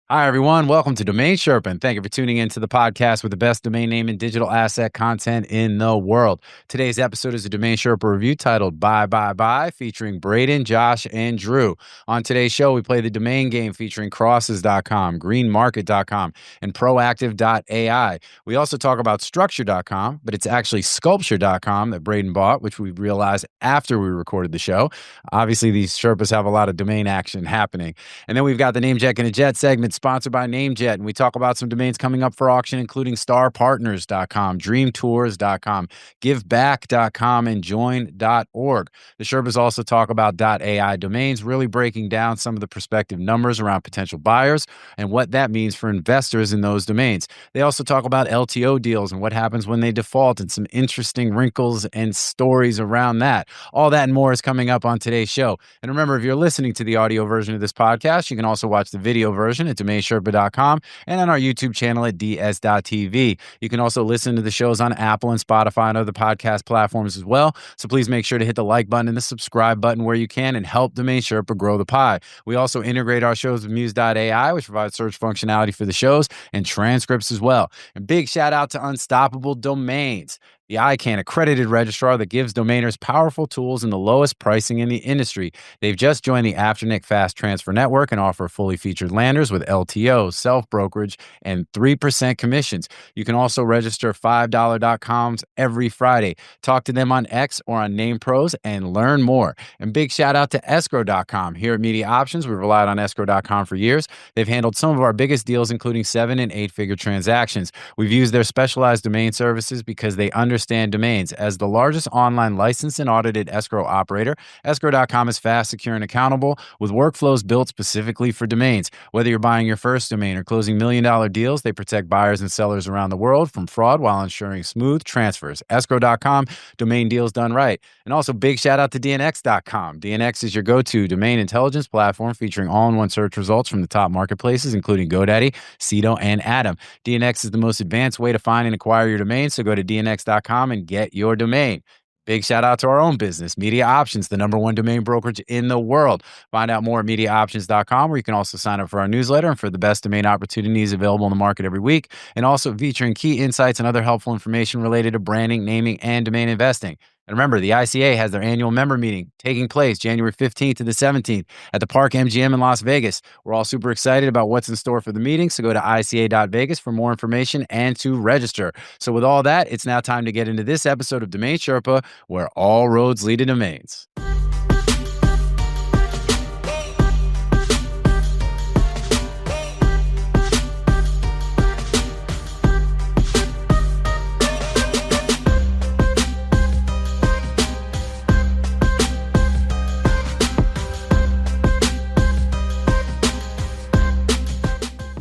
Hi, everyone. Welcome to DomainSherpa, and thank you for tuning in to the podcast with the best domain name and digital asset content in the world. Today's episode is a DomainSherpa review titled Bye, Bye, Bye, featuring Braden, Josh, and Drew. On today's show, we play the domain game featuring crosses.com, greenmarket.com, and proactive.ai. We also talk about structure.com, but it's actually sculpture.com that Braden bought, which we realized after we recorded the show. Obviously, these Sherpas have a lot of domain action happening. And then we've got the NameJet and a Jet segment sponsored by NameJet. And we talk about some domains coming up for auction, including StarPartners.com, DreamTours.com, GiveBack.com, and Join.org. The Sherpas also talk about .ai domains, really breaking down some of the prospective numbers around potential buyers and what that means for investors in those domains. They also talk about LTO deals and what happens when they default and some interesting wrinkles and stories around that. All that and more is coming up on today's show. And remember, if you're listening to the audio version of this podcast, you can also watch the video version at DomainSherpa.com and on our YouTube channel at ds.tv. You can also listen to the shows on Apple and Spotify and other podcast platforms as well. So please make sure to hit the like button and the subscribe button where you can and help DomainSherpa grow the pie. We also integrate our shows with Muse.ai, which provides search functionality for the shows and transcripts as well. And big shout out to Unstoppable Domains, the ICANN accredited registrar that gives domainers powerful tools and the lowest pricing in the industry. They've just joined the Afternic Fast Transfer Network and offer fully featured landers with LTO, self-brokerage, and 3% commissions. You can also register $5.coms every Friday. Talk to them on X or on NamePros and learn more. And big shout out to escrow.com. Here at MediaOptions, we've relied on escrow.com for years. They've handled some of our biggest deals, including 7- and 8-figure transactions. We've used their specialized domain services because they understand domains. As the largest online licensed and audited escrow operator, escrow.com is fast, secure, and accountable with workflows built specifically for domains. Whether you're buying your first domain or closing million-dollar deals, they protect buyers and sellers around the world from fraud while ensuring smooth transfers. Escrow.com, domain deals done right. And also big shout out to DNX.com. DNX is your go-to domain intelligence platform featuring all-in-one search results from the top marketplaces, including GoDaddy, Cedo, and Atom. DNX is the most advanced way to find and acquire your domain, so go to DNX.com and get your domain. Big shout out to our own business, MediaOptions, the #1 domain brokerage in the world. Find out more at MediaOptions.com, where you can also sign up for our newsletter and for the best domain opportunities available in the market every week, and also featuring key insights and other helpful information related to branding, naming, and domain investing. And remember, the ICA has their annual member meeting taking place January 15th to the 17th at the Park MGM in Las Vegas. We're all super excited about what's in store for the meeting, so go to ica.vegas for more information and to register. So with all that, it's now time to get into this episode of Domain Sherpa, where all roads lead to domains.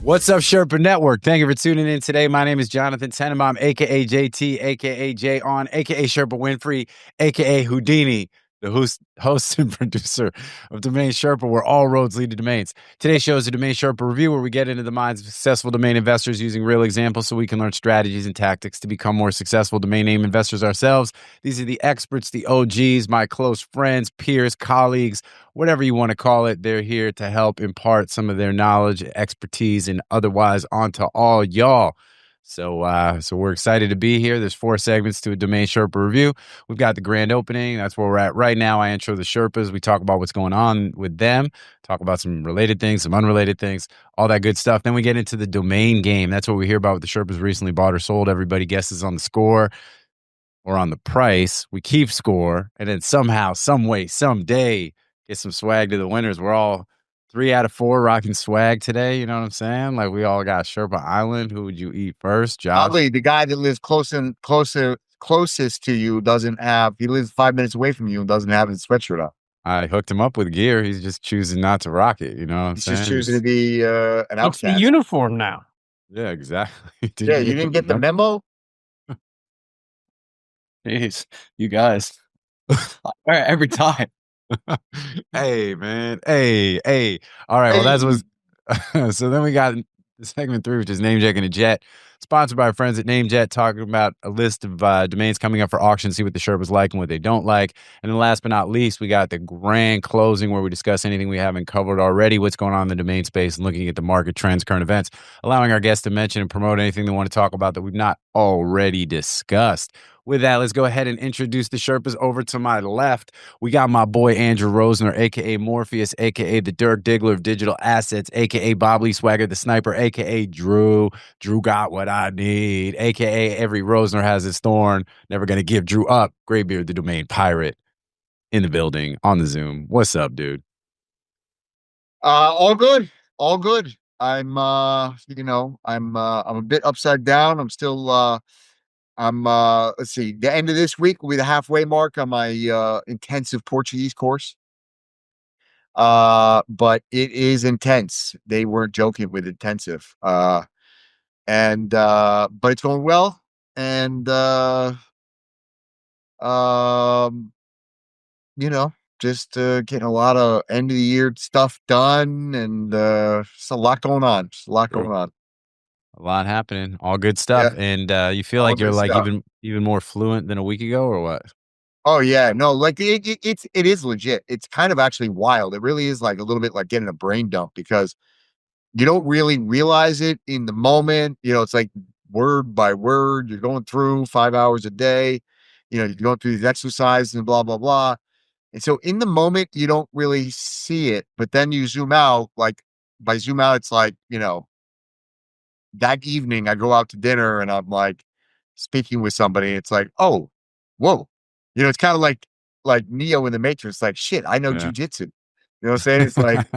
What's up, Sherpa Network? Thank you for tuning in today. My name is Jonathan Tenenbaum, a.k.a. JT, a.k.a. Jay On, a.k.a. Sherpa Winfrey, a.k.a. Houdini, the host and producer of Domain Sherpa, where all roads lead to domains. Today's show is a Domain Sherpa review, where we get into the minds of successful domain investors using real examples so we can learn strategies and tactics to become more successful domain name investors ourselves. These are the experts, the OGs, my close friends, peers, colleagues, whatever you want to call it. They're here to help impart some of their knowledge, expertise, and otherwise onto all y'all. So we're excited to be here. There's 4 segments to a Domain Sherpa review. We've got the grand opening. That's where we're at right now. I intro the Sherpas. We talk about what's going on with them, talk about some related things, some unrelated things, all that good stuff. Then we get into the domain game. That's what we hear about what the Sherpas recently bought or sold. Everybody guesses on the score or on the price. We keep score, and then somehow, some way, someday, get some swag to the winners. We're all 3 out of 4 rocking swag today. You know what I'm saying? Like, we all got Sherpa Island. Who would you eat first, Josh? Oddly, the guy that lives closest to you doesn't have. He lives 5 minutes away from you and doesn't have his sweatshirt on. I hooked him up with gear. He's just choosing not to rock it. You know what I'm saying? He's just choosing to be an It's the outcast. uniform now. Yeah, exactly. Yeah, you didn't get the memo? Jeez, you guys. Every time. Hey, man. Hey. All right. Well, that's what's. So then we got segment 3, which is NameJet and a Jet, sponsored by our friends at NameJet, talking about a list of domains coming up for auction, see what the Sherpas like and what they don't like. And then last but not least, we got the grand closing where we discuss anything we haven't covered already, what's going on in the domain space, and looking at the market trends, current events, allowing our guests to mention and promote anything they want to talk about that we've not already discussed. With that, let's go ahead and introduce the Sherpas. Over to my left, we got my boy Andrew Rosner, a.k.a. Morpheus, a.k.a. the Dirk Diggler of digital assets, a.k.a. Bob Lee Swagger the Sniper, a.k.a. Drew. Drew got what I need, a.k.a. every Rosner has his thorn. Never going to give Drew up. Graybeard, the domain pirate, in the building, on the Zoom. What's up, dude? All good. All good. I'm I'm a bit upside down. I'm still let's see, the end of this week will be the halfway mark on my intensive Portuguese course. But it is intense. They weren't joking with intensive. But it's going well. And just getting a lot of end of the year stuff done, and just a lot going on. Just a lot going on. A lot happening. All good stuff. Yeah. And you feel All like you're good like stuff. even more fluent than a week ago, or what? Oh yeah, no, like it is legit. It's kind of actually wild. It really is like a little bit like getting a brain dump, because you don't really realize it in the moment. It's like word by word. You're going through 5 hours a day. You're going through these exercises and blah, blah, blah. And so in the moment, you don't really see it. But then you zoom out, like by zoom out, it's like, that evening I go out to dinner and I'm like speaking with somebody. It's like, oh, whoa. It's kind of like Neo in the Matrix, like shit, I know Yeah. jujitsu. You know what I'm saying? It's like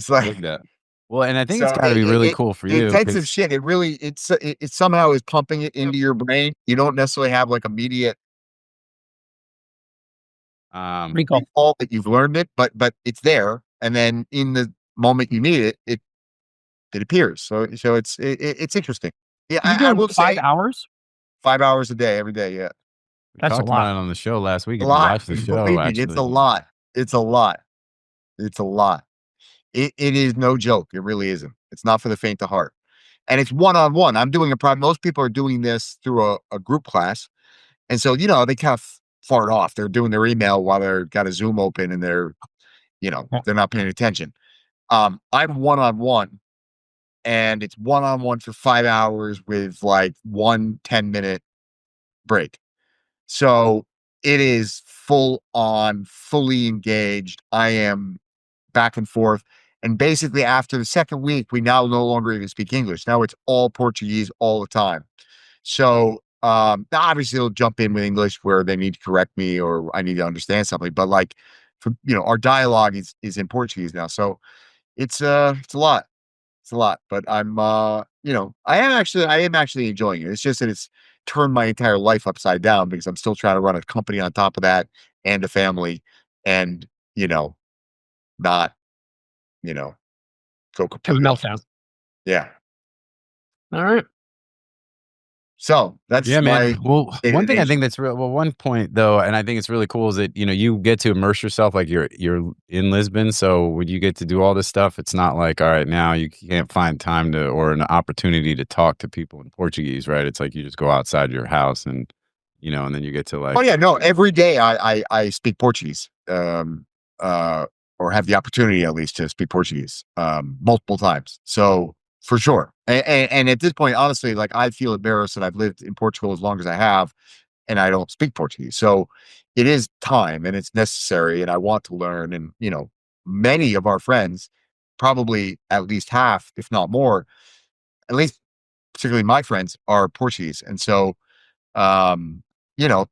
Like that. Well, and I think it's so got to be really cool for you intensive because shit. It really it somehow is pumping it into your brain. You don't necessarily have like immediate recall that you've learned it, but it's there, and then in the moment you need it, it appears. So it's interesting. Yeah, You I doing will 5 say hours? 5 hours a day, every day. Yeah, we That's a talked about lot. it on the show last week. a If you lot. watched the show, Believe me, it's a actually, lot. It's a lot. It's a lot. It is no joke. It really isn't. It's not for the faint of heart. And it's one-on-one. I'm doing a private. Most people are doing this through a group class. And so, they kind of fart off. They're doing their email while they're got a Zoom open, and they're not paying attention. I'm one-on-one, and it's one-on-one for 5 hours with like 1 10-minute break. So it is full on, fully engaged. I am back and forth. And basically, after the second week, we now no longer even speak English. Now it's all Portuguese all the time. So obviously, they'll jump in with English where they need to correct me or I need to understand something. But like, our dialogue is in Portuguese now. So it's a lot. It's a lot. But I am actually enjoying it. It's just that it's turned my entire life upside down, because I'm still trying to run a company on top of that, and a family, and not go Have a completely off. meltdown. Yeah. All right. So that's yeah, my man. Well, state of one the thing I nation. think that's real. Well, one point though, and I think it's really cool is that you get to immerse yourself. Like you're in Lisbon, so when you get to do all this stuff, it's not like all right now you can't find time to or an opportunity to talk to people in Portuguese, right? It's like you just go outside your house and and then you get to like. Oh yeah, no. Every day I speak Portuguese, or have the opportunity at least to speak Portuguese, multiple times. So for sure, and at this point, honestly, like I feel embarrassed that I've lived in Portugal as long as I have, and I don't speak Portuguese. So it is time, and it's necessary, and I want to learn. And many of our friends, probably at least half, if not more, at least particularly my friends, are Portuguese, and so um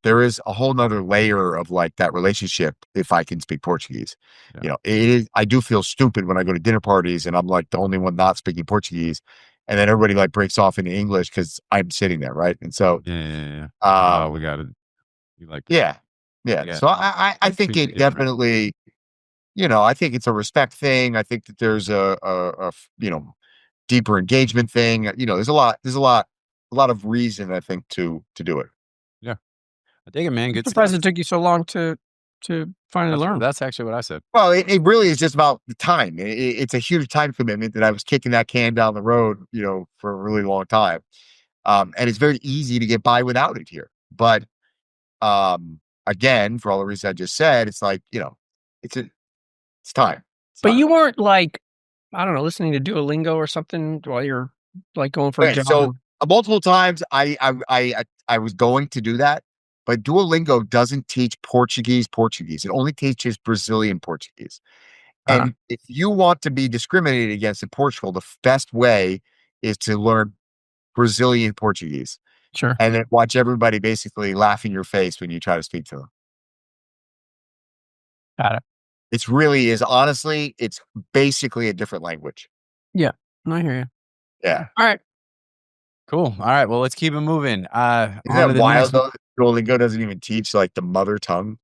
there is a whole nother layer of like that relationship if I can speak Portuguese. Yeah. I do feel stupid when I go to dinner parties and I'm like the only one not speaking Portuguese, and then everybody like breaks off into English because I'm sitting there, right? And so Yeah. We got it. You like yeah. Yeah. So I think it Appreciate it, man. definitely, I think it's a respect thing. I think that there's a deeper engagement thing. There's a lot of reason, I think, to do it. Yeah. I dig it, man. I'm Good surprised stuff. it took you so long to to finally learn. That's actually what I said. Well, it really is just about the time. It's a huge time commitment that I was kicking that can down the road, for a really long time. And it's very easy to get by without it here. But again, for all the reasons I just said, it's like, it's time. It's But time. you weren't like, I don't know, listening to Duolingo or something while you're like going for a Okay, job. so multiple times I was going to do that, but Duolingo doesn't teach Portuguese. It only teaches Brazilian Portuguese. And if you want to be discriminated against in Portugal, the best way is to learn Brazilian Portuguese Sure. and then watch everybody basically laugh in your face when you try to speak to them. Got it. It's really is honestly, it's basically a different language. Yeah, I hear you. Yeah. All right. Cool. All right. Well, let's keep it moving. Isn't On to that the wild next though? Duolingo doesn't even teach like the mother tongue.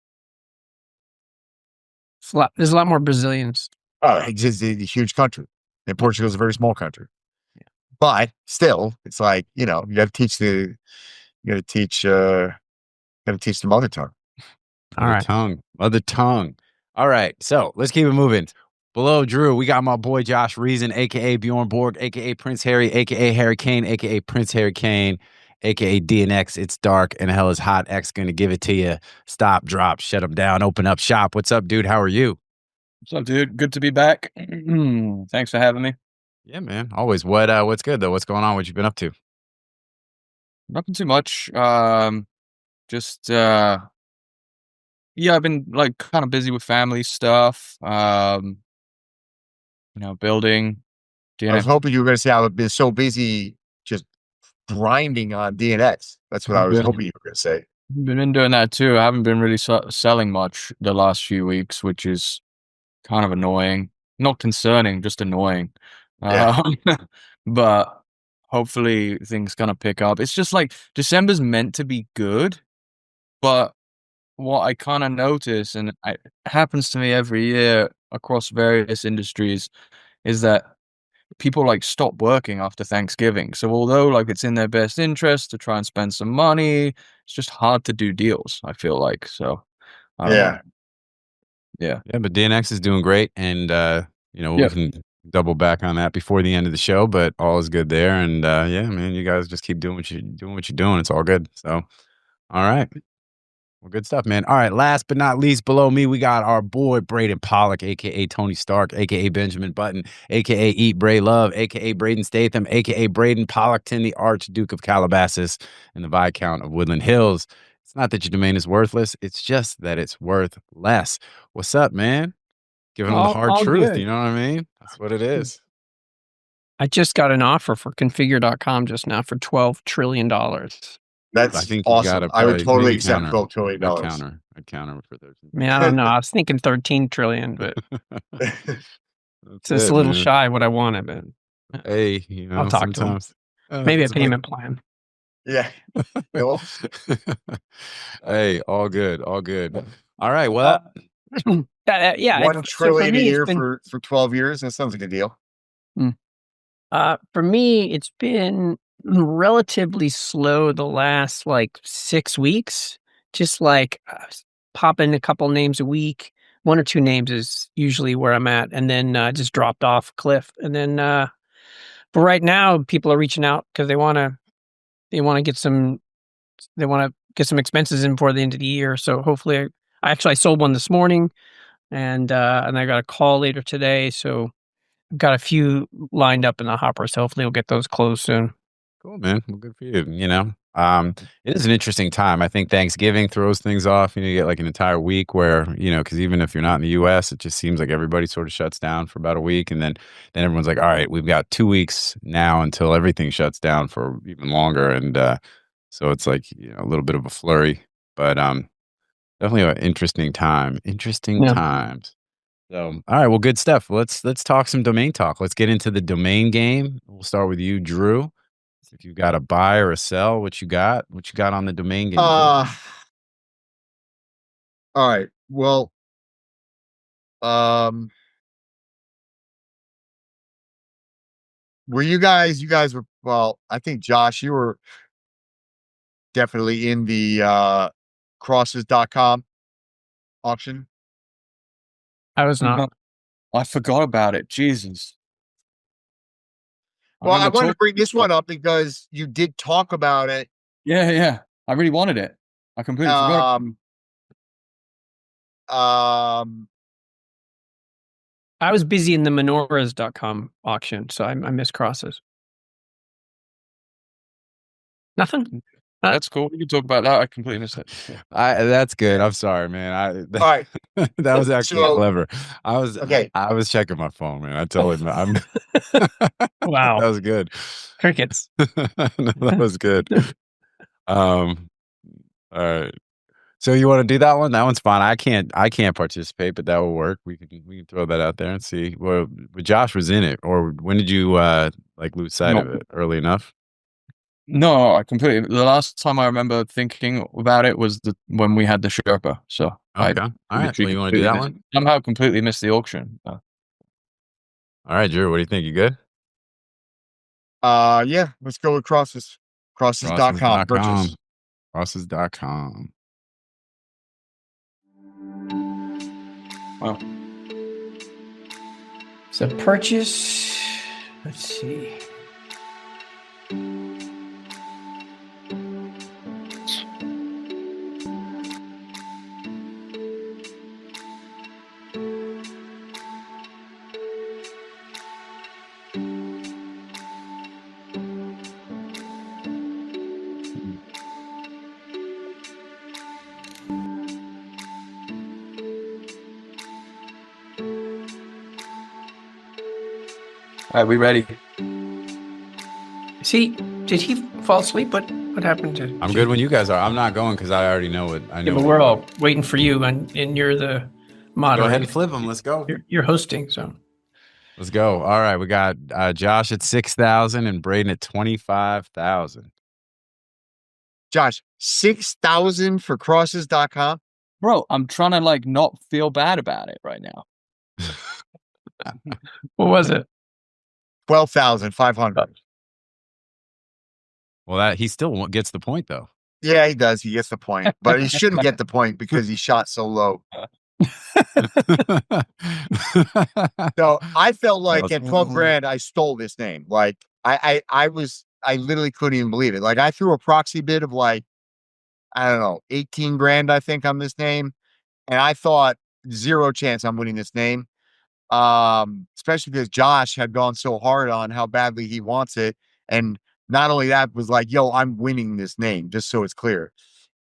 There's a lot more Brazilians. Oh, it's just a huge country. And Portugal is a very small country. Yeah. But still, it's like, you got to teach the mother tongue. Mother tongue. All right. So let's keep it moving. Below Drew, we got my boy Josh Reason, aka Bjorn Borg, aka Prince Harry, aka Harry Kane, aka Prince Harry Kane, aka DNX. It's dark and hell is hot. X gonna give it to you. Stop, drop, shut him down, open up shop. What's up, dude? How are you? What's up, dude? Good to be back. Thanks for having me. Yeah, man. Always. What's good though? What's going on? What you been up to? Nothing too much. Just yeah, I've been like kind of busy with family stuff. Building. I was hoping you were going to say I've been so busy just grinding on DNX. That's what I was hoping you were going to say. Been doing that too. I haven't been really selling much the last few weeks, which is kind of annoying. Not concerning, just annoying. Yeah. But hopefully things gonna pick up. It's just like December's meant to be good, but what I kind of notice, and it happens to me every year across various industries, is that people like stop working after Thanksgiving. So although like it's in their best interest to try and spend some money, it's just hard to do deals, I feel like. So I don't know. Yeah. Yeah, but DNX is doing great, and we can double back on that before the end of the show. But all is good there, and yeah, man, you guys just keep doing what you're doing. It's all good. So, all right. Well, good stuff, man. All right, last but not least, below me, we got our boy Braden Pollock, a.k.a. Tony Stark, a.k.a. Benjamin Button, a.k.a. Eat, Bray, Love, a.k.a. Braden Statham, a.k.a. Braden Pollockton, the Archduke of Calabasas and the Viscount of Woodland Hills. It's not that your domain is worthless. It's just that it's worth less. What's up, man? Giving them the hard truth. Good. You know what I mean? That's what it is. I just got an offer for configure.com just now for $12 trillion. That's awesome. I would totally accept $12 trillion. I'd counter for 13. Man, I don't know. I was thinking 13 trillion, but it's just a little shy of what I wanted. But hey, I'll talk to him. Maybe a payment plan. Yeah. Hey, all good. All good. All right. Well, yeah. $1 trillion a year for 12 years. That sounds like a deal. For me, it's been relatively slow the last like 6 weeks. Just like popping a couple names a week. 1 or 2 names is usually where I'm at, and then just dropped off a cliff. And then, but right now, people are reaching out because they want to get some expenses in before the end of the year. So hopefully, I sold one this morning, and I got a call later today. So I've got a few lined up in the hopper. So hopefully, we'll get those closed soon. Cool, man. Well, good for you. It is an interesting time. I think Thanksgiving throws things off. You get like an entire week where, because even if you're not in the US, it just seems like everybody sort of shuts down for about a week. And then everyone's like, all right, we've got 2 weeks now until everything shuts down for even longer. And so it's like, a little bit of a flurry, but definitely an interesting time. Times. So, all right, well, good stuff. Let's talk some domain talk. Let's get into the domain game. We'll start with you, Drew. If you got a buy or a sell, what you got on the domain game? All right. Well, were you guys were, well, I think Josh, you were definitely in the crosses.com. auction? I was not. I forgot about it. Jesus. Well, I remember wanted to talk- bring this one up because you did talk about it. Yeah. I really wanted it. I completely forgot. I was busy in the menorahs.com auction, so I missed crosses. Nothing? That's cool. We can talk about that. I completely missed it. That's good. I'm sorry, man. All right. That was actually So- clever. I was Okay. I was checking my phone, man. I totally I'm Wow. That was good. Crickets. No, that was good. All right. So you want to do that one? That one's fine. I can't participate, but that will work. We can throw that out there and see. Well, Josh was in it, or when did you like lose sight of it? Early enough? No, I completely. The last time I remember thinking about it was when we had the Sherpa. So Okay. All right. Well, you want to do that one? Somehow completely missed the auction. All right, Drew. What do you think? You good? Yeah. Let's go with crosses. Crosses.com. Purchase. Crosses.com. Wow. So purchase. Let's see. All right, we ready? Did he fall asleep? What happened to? I'm good when you guys are. I'm not going because I already know it. I know. Yeah, but we're all waiting for you, and you're the moderator. Go ahead and flip them. Let's go. You're hosting, so Let's go. All right, we got Josh at 6,000 and Braden at 25,000. Josh, 6,000 for crosses.com. Bro, I'm trying to like not feel bad about it right now. what was it? 12,500. Well, he still gets the point though. Yeah, he does. He gets the point, but he shouldn't get the point because he shot so low. So I felt like at 12 grand, I stole this name. Like I literally couldn't even believe it. Like I threw a proxy bid of like, I don't know, 18 grand, I think, on this name. And I thought zero chance I'm winning this name. Especially because Josh had gone so hard on how badly he wants it. And not only that, was like, yo, I'm winning this name, just so it's clear.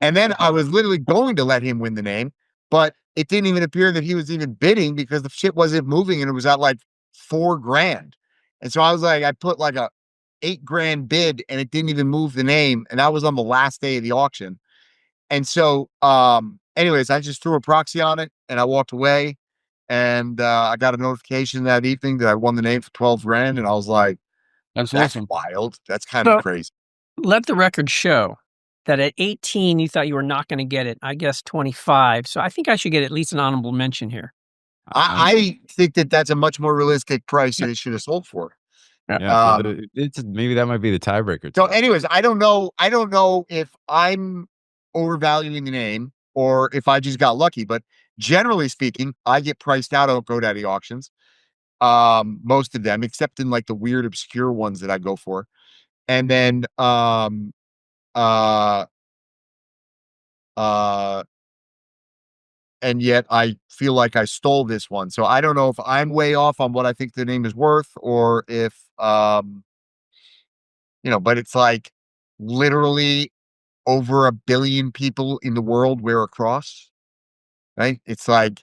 And then I was literally going to let him win the name, but it didn't even appear that he was even bidding because the shit wasn't moving and it was at like 4 grand. And so I was like, I put like a 8 grand bid and it didn't even move the name. And that was on the last day of the auction. And so, anyways, I just threw a proxy on it and I walked away. And I got a notification that evening that I won the name for 12 grand. And I was like, That's that's awesome. wild. That's kind of crazy. Let the record show that at 18, you thought you were not going to get it. I guess 25. So I think I should get at least an honorable mention here. I think that that's a much more realistic price that it should have sold for. Yeah, maybe that might be the tiebreaker. So anyways, I don't know if I'm overvaluing the name or if I just got lucky, but generally speaking, I get priced out of GoDaddy auctions. Most of them, except in like the weird obscure ones that I go for. And then and yet I feel like I stole this one. So I don't know if I'm way off on what I think the name is worth or if but it's like literally over 1 billion people in the world wear a cross, right? It's like,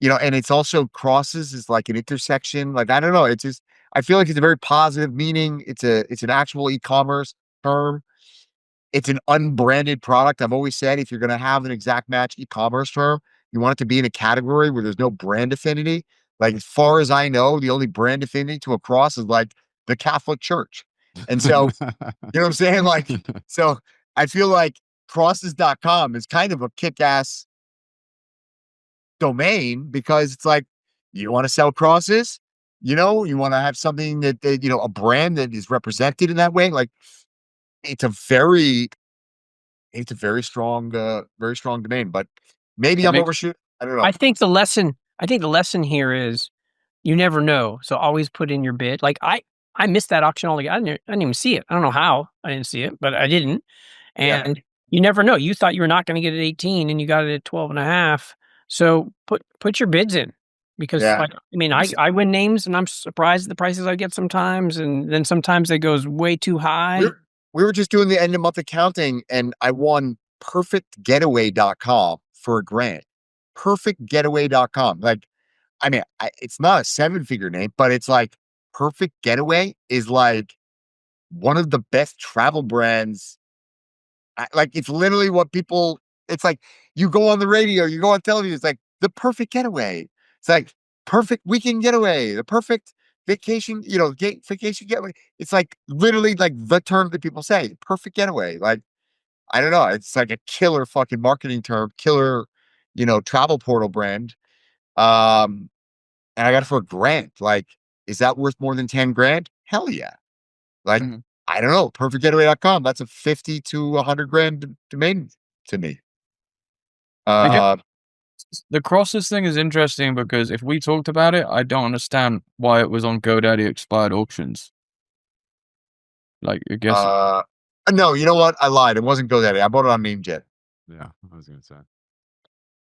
and it's also crosses is like an intersection. Like, I don't know. It's just, I feel like it's a very positive meaning. It's an actual e-commerce term. It's an unbranded product. I've always said, if you're going to have an exact match e-commerce term, you want it to be in a category where there's no brand affinity. Like, as far as I know, the only brand affinity to a cross is like the Catholic Church. And so, you know what I'm saying? Like, so I feel like crosses.com is kind of a kick-ass domain because it's like, you want to sell crosses, you want to have something that, a brand that is represented in that way. Like, it's a very strong domain, but maybe I'm overshooting. I don't know. I think the lesson here is you never know. So always put in your bid. Like I missed that auction altogether. I didn't even see it. I don't know how I didn't see it, but I didn't. Yeah. And you never know. You thought you were not going to get it at 18 and you got it at 12.5. So put your bids in because Yeah. like, I mean, I win names and I'm surprised at the prices I get sometimes. And then sometimes it goes way too high. We were just doing the end of month accounting and I won perfectgetaway.com for $1,000. Perfectgetaway.com. Like, I mean, it's not a 7-figure name, but it's like Perfect Getaway is like one of the best travel brands. Like, it's literally what people, it's like you go on the radio, you go on television, it's like the perfect getaway. It's like perfect weekend getaway, the perfect vacation, vacation getaway. It's like literally like the term that people say, perfect getaway. Like, I don't know. It's like a killer fucking marketing term, killer, travel portal brand. And I got it for $1,000. Like, is that worth more than 10 grand? Hell yeah. Like, I don't know. Perfectgetaway.com. That's a 50 to 100 grand domain to me. I guess the crosses thing is interesting because if we talked about it, I don't understand why it was on GoDaddy expired auctions. Like, I guess. No, you know what? I lied. It wasn't GoDaddy. I bought it on NameJet. Yeah, I was going to say.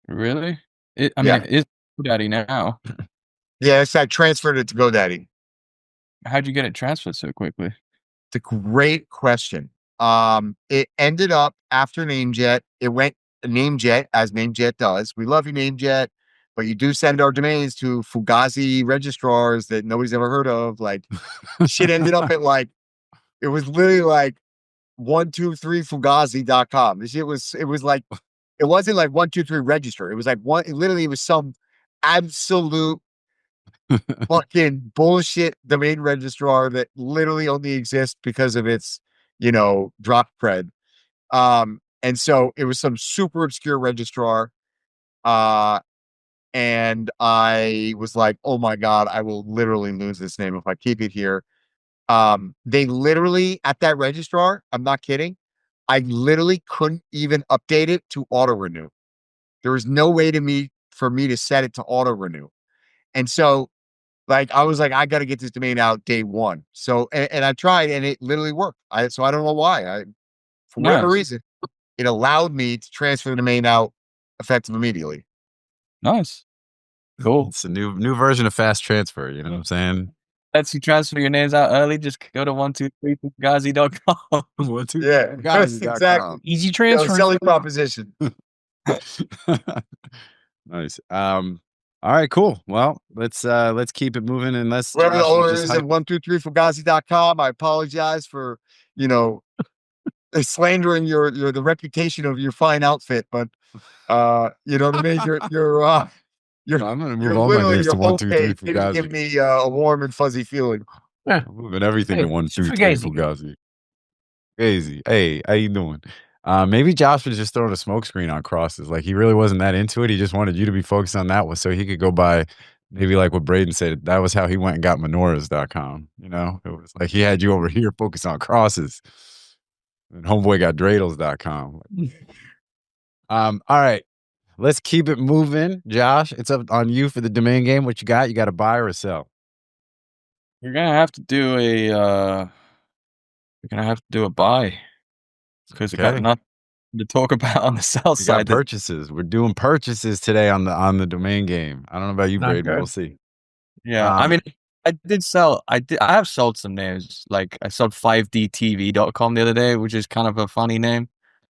Really? It is GoDaddy now. Yes, I transferred it to GoDaddy. How'd you get it transferred so quickly? It's a great question. It ended up after NameJet. It went NameJet, as NameJet does. We love you, NameJet, but you do send our domains to Fugazi registrars that nobody's ever heard of. Like, shit ended up at like, it was literally like 123fugazi.com. This shit it was like, it wasn't like 123 register. It was like it was some absolute fucking bullshit domain registrar that literally only exists because of its, drop cred. And so it was some super obscure registrar. And I was like, oh my God, I will literally lose this name if I keep it here. They literally at that registrar, I'm not kidding. I literally couldn't even update it to auto renew. There was no way for me to set it to auto renew. And so like, I was like, I got to get this domain out day one. So, and I tried and it literally worked. So I don't know why. For whatever reason, it allowed me to transfer the domain out effective immediately. Nice. Cool. It's a new version of fast transfer. You know what I'm saying? Lets you transfer your names out early. Just go to 123fugazi.com. Yeah, exactly. Easy transfer. Selling proposition. Nice. All right, cool. Well, let's keep it moving and let's. Whatever the owner is at 123fugazi.com. I apologize for slandering the reputation of your fine outfit, but you know what I mean. I'm gonna move all my names to 123fugazi. Give me a warm and fuzzy feeling. I'm moving everything to 123fugazi. Fugazi. Hey, how you doing? Maybe Josh was just throwing a smoke screen on crosses. Like, he really wasn't that into it. He just wanted you to be focused on that one so he could go by, maybe like what Braden said. That was how he went and got menorahs.com. It was like he had you over here focused on crosses. And homeboy got dreidels.com. All right. Let's keep it moving. Josh, it's up on you for the domain game. What you got? You got to buy or sell? You're gonna have to do a buy. Because we got nothing to talk about on the sell side. Purchases. We're doing purchases today on the domain game. I don't know about you, Braden, but we'll see. Yeah, I mean, I have sold some names. Like, I sold 5dtv.com the other day, which is kind of a funny name,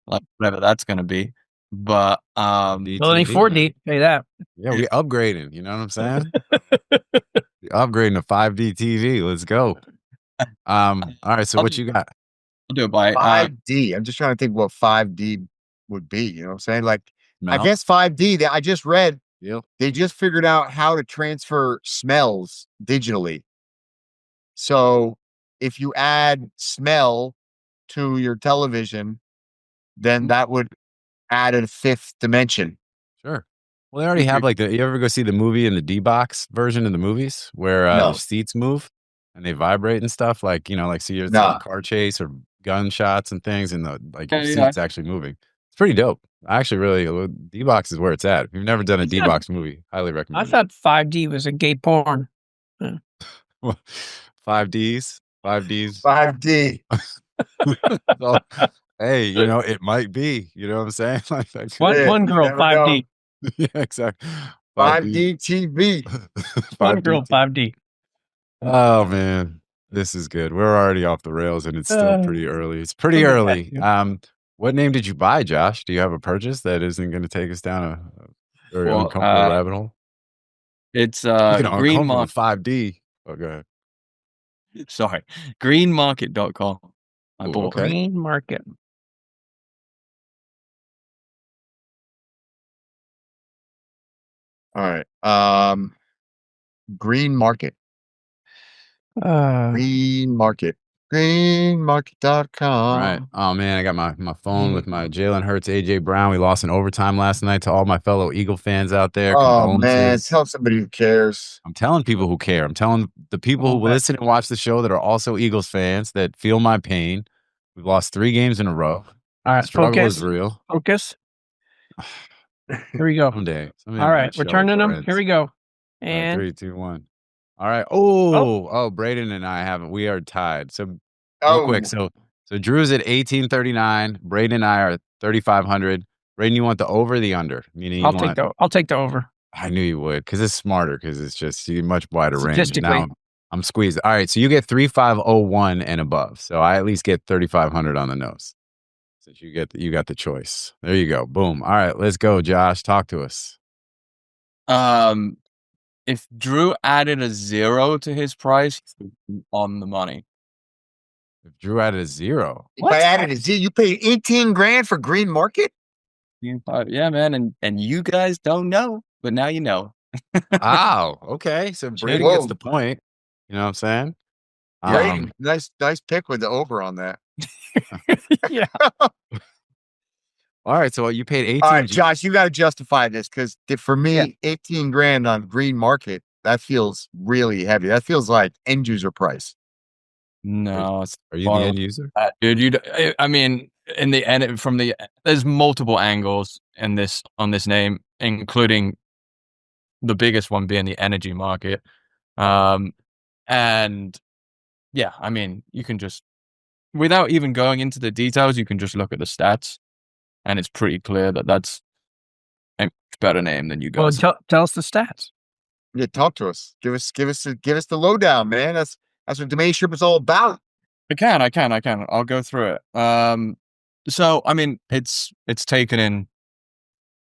like whatever that's gonna be. But only 4D, say that. Yeah, we upgrading. You know what I'm saying? We upgrading to 5D TV. Let's go. All right. So what you got? I'll do it by 5D. I'm just trying to think what 5D would be. You know what I'm saying? Like, I guess 5D that I just read. Yep. They just figured out how to transfer smells digitally. So if you add smell to your television, then that would add a 5th dimension. Sure. Well, they already have like you ever go see the movie in the D-Box version in the movies where the seats move and they vibrate and stuff? Like, see your car chase or gunshots and things and the seats actually moving. It's pretty dope. Actually, really, D-Box is where it's at. If you've never done a I thought- D-Box movie, highly I recommend it. thought 5D was a gay porn. 5Ds, 5Ds. 5D. So, hey, you know, it might be. You know what I'm saying? Like that could- Yeah, One you girl, never know. 5D. yeah, exactly. 5D TV. One girl, 5D. Oh man, this is good. We're already off the rails, and it's still pretty early. It's pretty Look at early. that. What name did you buy, Josh? Do you have a purchase that isn't going to take us down a very Well, uncomfortable rabbit hole? It's Speaking of uncomfortable, GreenMarket. 5D. Oh, go ahead. Sorry, GreenMarket.com. I Ooh, bought. okay. Green Market. All right. Green Market. Green Market. GreenMarket.com. Right. Oh man, I got my phone with my Jalen Hurts, AJ Brown. We lost in overtime last night to all my fellow Eagle fans out there. Oh man, Condolences. tell somebody who cares. I'm telling people who care. I'm telling the people who listen and watch the show that are also Eagles fans that feel my pain. We've lost 3 games in a row. All right, The struggle is focus. real. Focus. Here we go. Someday All right, we're turning them. Here we go. All right, And 3, 2, 1. All right. Oh, Braden and I haven't. We are tied. So real quick. So Drew's at 1839. Braden and I are 3,500. Braden, you want the over or the under? Meaning I'll take the over. I knew you would because it's smarter because it's just you much wider range. Statistically. Now I'm squeezed. All right, so you get 3,501 and above. So I at least get 3,500 on the nose. Since you got the choice. There you go. Boom. All right, let's go, Josh. Talk to us. If Drew added a 0 to his price, he's on the money. If Drew added a 0. If I added a Z, you paid 18 grand for Green Market? Yeah, man, and you guys don't know, but now you know. Oh, okay. So Braden gets the point. You know what I'm saying? Braden, nice pick with the over on that. Yeah. All right, so you paid 18. All right, Josh, you got to justify this because for me, 18 grand on Green Market, that feels really heavy. That feels like end user price. No, Are you the end user? Dude, I mean, in the end, there's multiple angles on this name, including the biggest one being the energy market. And yeah, I mean, you can just, without even going into the details, you can just look at the stats, and it's pretty clear that that's a much better name than you guys. Well, tell us the stats. Yeah, talk to us. Give us the lowdown, man. That's what DomainSherpa is all about. I can. I'll go through it. So I mean, it's taken in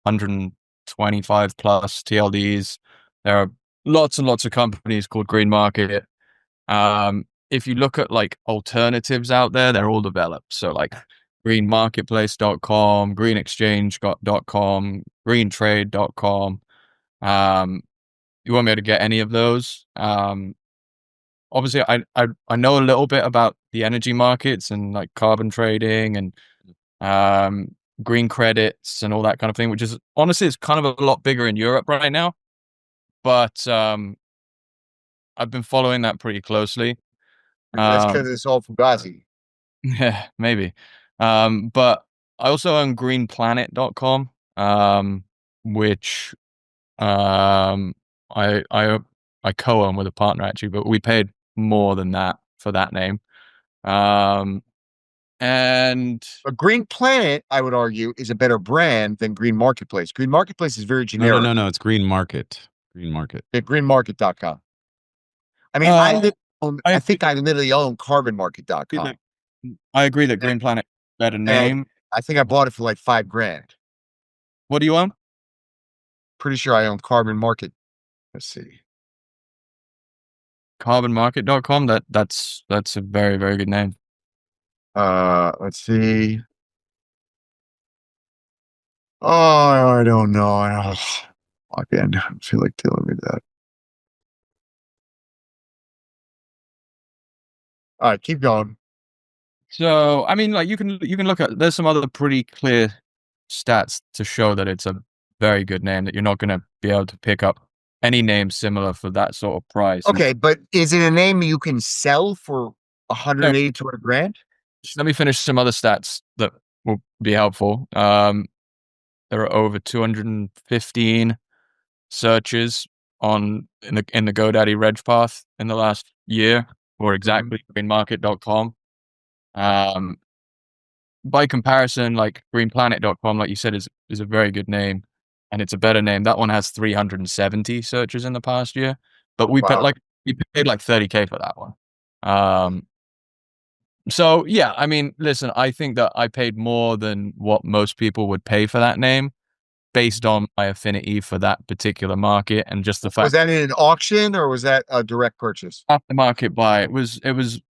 125 plus TLDs. There are lots and lots of companies called GreenMarket. If you look at like alternatives out there, they're all developed. So like greenmarketplace.com, greenexchange.com, greentrade.com. You won't be able to get any of those. Obviously, I know a little bit about the energy markets and like carbon trading and green credits and all that kind of thing, which is honestly it's kind of a lot bigger in Europe right now. But I've been following that pretty closely. That's because it's all Fugazi. Yeah, maybe. But I also own greenplanet.com, which I co-own with a partner actually, but we paid more than that for that name. And But Green Planet, I would argue, is a better brand than Green Marketplace. Green Marketplace is very generic. No. It's Green Market. Green Market. Yeah, greenmarket.com. I mean, I think I literally own carbonmarket.com. I agree that Green Planet better name. I think I bought it for like $5,000. What do you own? Pretty sure I own Carbon Market. Let's see. Carbonmarket.com. That's a very, very good name. Let's see. Oh, I don't know. I feel like telling me that. All right, keep going. So, I mean, like you can look at, there's some other pretty clear stats to show that it's a very good name, that you're not going to be able to pick up any name similar for that sort of price. Okay, but is it a name you can sell for 180, 200 grand? Let me finish some other stats that will be helpful. there are over 215 searches in the GoDaddy reg path in the last year, or exactly greenmarket.com. By comparison, like greenplanet.com, like you said, is a very good name, and it's a better name. That one has 370 searches in the past year, but we paid like $30K for that one. So yeah, I mean, listen, I think that I paid more than what most people would pay for that name, based on my affinity for that particular market, and just the fact. Was that in an auction or was that a direct purchase? Aftermarket buy. It was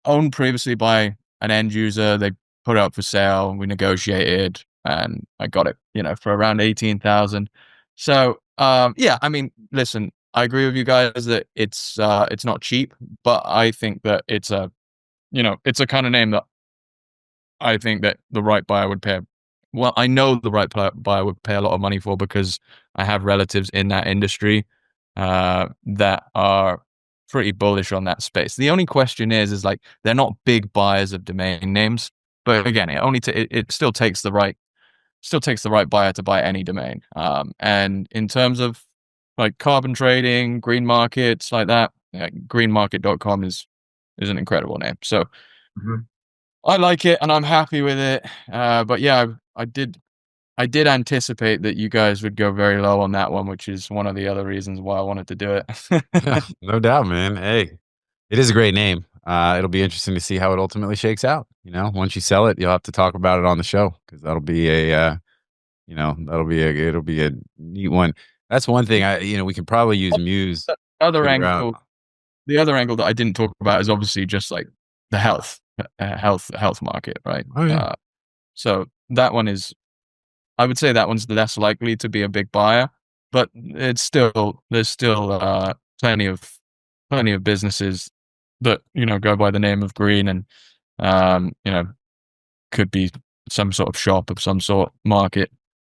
owned previously by an end user. They put it up for sale. We negotiated, and I got it, for around 18,000. So, yeah, I mean, listen, I agree with you guys that it's not cheap, but I think that it's a kind of name that I think that the right buyer would pay. Well, I know the right buyer would pay a lot of money for, because I have relatives in that industry that are pretty bullish on that space. The only question is like, they're not big buyers of domain names, but again, it still takes the right buyer to buy any domain. And in terms of like carbon trading, green markets like that, greenmarket.com is an incredible name. So I like it and I'm happy with it. But yeah, I did anticipate that you guys would go very low on that one, which is one of the other reasons why I wanted to do it. No doubt, man. Hey, it is a great name. It'll be interesting to see how it ultimately shakes out. Once you sell it, you'll have to talk about it on the show, because that'll be it'll be a neat one. That's one thing we could probably use Muse. The other angle that I didn't talk about is obviously just like the health market, right? Oh, yeah. So that one is, I would say that one's less likely to be a big buyer, but there's still plenty of businesses that go by the name of Green, and could be some sort of shop of some sort, market.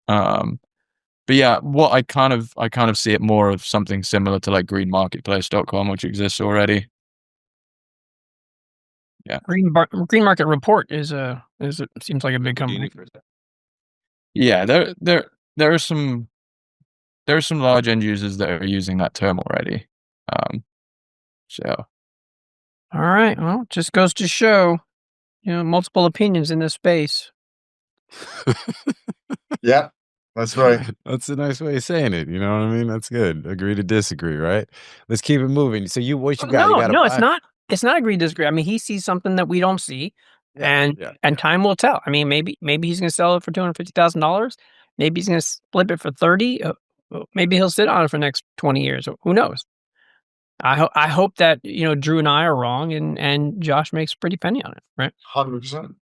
But yeah, what I kind of see it more of something similar to like greenmarketplace.com, which exists already. Yeah. Green Market Report seems like a big company. Yeah, there are some large end users that are using that term already. So. All right. Well, just goes to show, multiple opinions in this space. Yeah, that's right. That's a nice way of saying it. You know what I mean? That's good. Agree to disagree, right? Let's keep it moving. So what you got? No, it's not. It's not agree to disagree. I mean, he sees something that we don't see, and time will tell. I mean, maybe he's going to sell it for $250,000. Maybe he's going to flip it for 30. Maybe he'll sit on it for the next 20 years. Who knows? I hope that Drew and I are wrong, and Josh makes a pretty penny on it, right? 100%.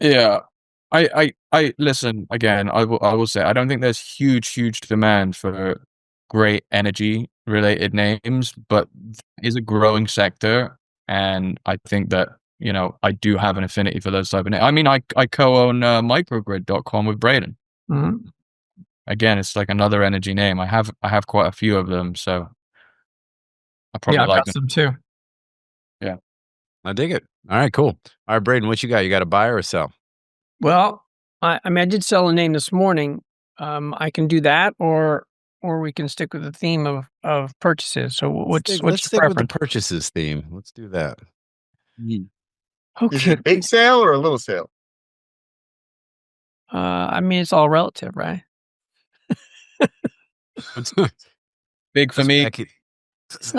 Yeah, I listen again. I will say I don't think there's huge demand for great energy related names, but is a growing sector, and I think that I do have an affinity for those type of names. I mean, I co-own microgrid.com with Braden. Mm-hmm. Again, it's like another energy name. I have quite a few of them, so I probably I've like got some too. Yeah, I dig it. All right, cool. All right, Braden, what you got? You got to buy or sell? Well, I mean, I did sell a name this morning. I can do that, or we can stick with the theme of purchases. So what's stick with the preference? purchases theme. Let's do that. Okay. Is it a big sale or a little sale? I mean, it's all relative, right? big for me. It's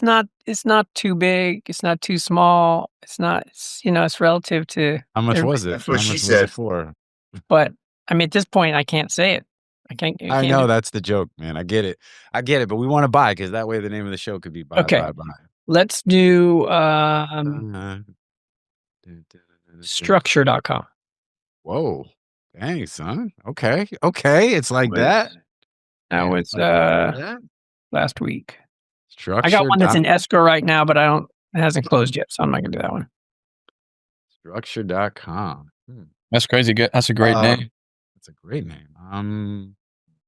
not too big. It's not too small. It's relative to How much was it? That's what How she much was said. it for? But I mean, at this point, I can't say it. I know that's the joke, man. I get it, but we want to buy, because that way the name of the show could be buy. Okay. Buy. Let's do structure.com. Whoa. Dang, son. Okay. It's like that. That was last week. Structure. I got one that's in escrow right now, but it hasn't closed yet, so I'm not gonna do that one. Structure.com. That's crazy good. That's a great name. That's a great name.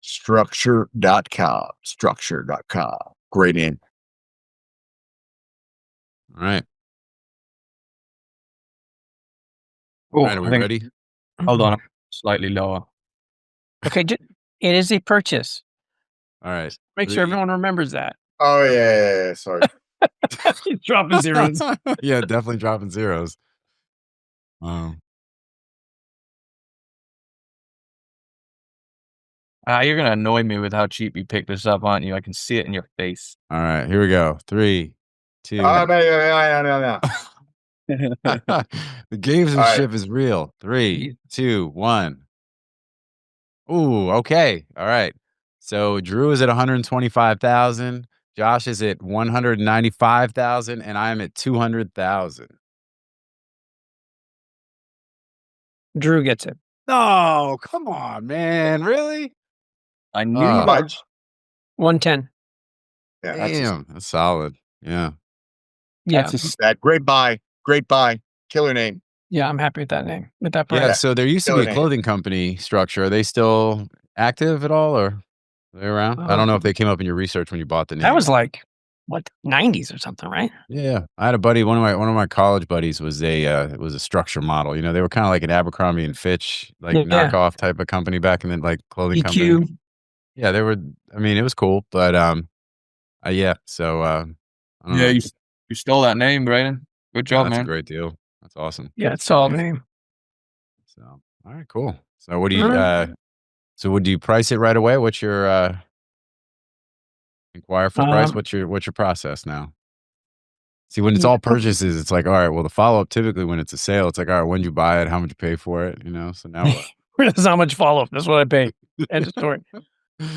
Structure.com. Structure.com. Great name. All right. Oh, All right, are we ready? Hold on. Slightly lower. Okay, it is a purchase. All right. Make sure everyone remembers that. Oh yeah. Sorry. He's dropping zeros. Yeah, definitely dropping zeros. Um, You're gonna annoy me with how cheap you picked this up, aren't you? I can see it in your face. all right, here we go. 3, 2. No. The gamesmanship All right. is real. 3, 2, 1. Ooh, okay. All right. So Drew is at 125,000. Josh is at 195,000, and I am at 200,000. Drew gets it. No, come on, man. Really? I knew you Oh, might. Much. 110. Yeah, that's damn. That's solid. Yeah. Yeah, That's a that. Great buy. Killer name. yeah, I'm happy with that name. With that price. Yeah. So there used to be Killer a name. clothing company structure. Are they still active at all, or are they around? I don't know if they came up in your research when you bought the name. That was like what 90s or something, right? Yeah, I had a buddy. One of my college buddies was a structure model. You know, they were kind of like an Abercrombie and Fitch, like Yeah. knockoff type of company back in the like clothing company. EQ. Yeah, they were. I mean, it was cool, but yeah. So I don't know. you stole that name, Braden. Good Yeah, job, that's a man. great deal. That's awesome. Yeah, it's solid name. So all right, cool. So what do you Alright. so would you price it right away? What's your inquire for price? Um, What's your process now? See, when it's Yeah. all purchases, it's like, all right, well, the follow-up typically when it's a sale, it's like, all right, when did you buy it? How much you pay for it? You know, so now what? That's how much follow-up. That's what I pay. End of story.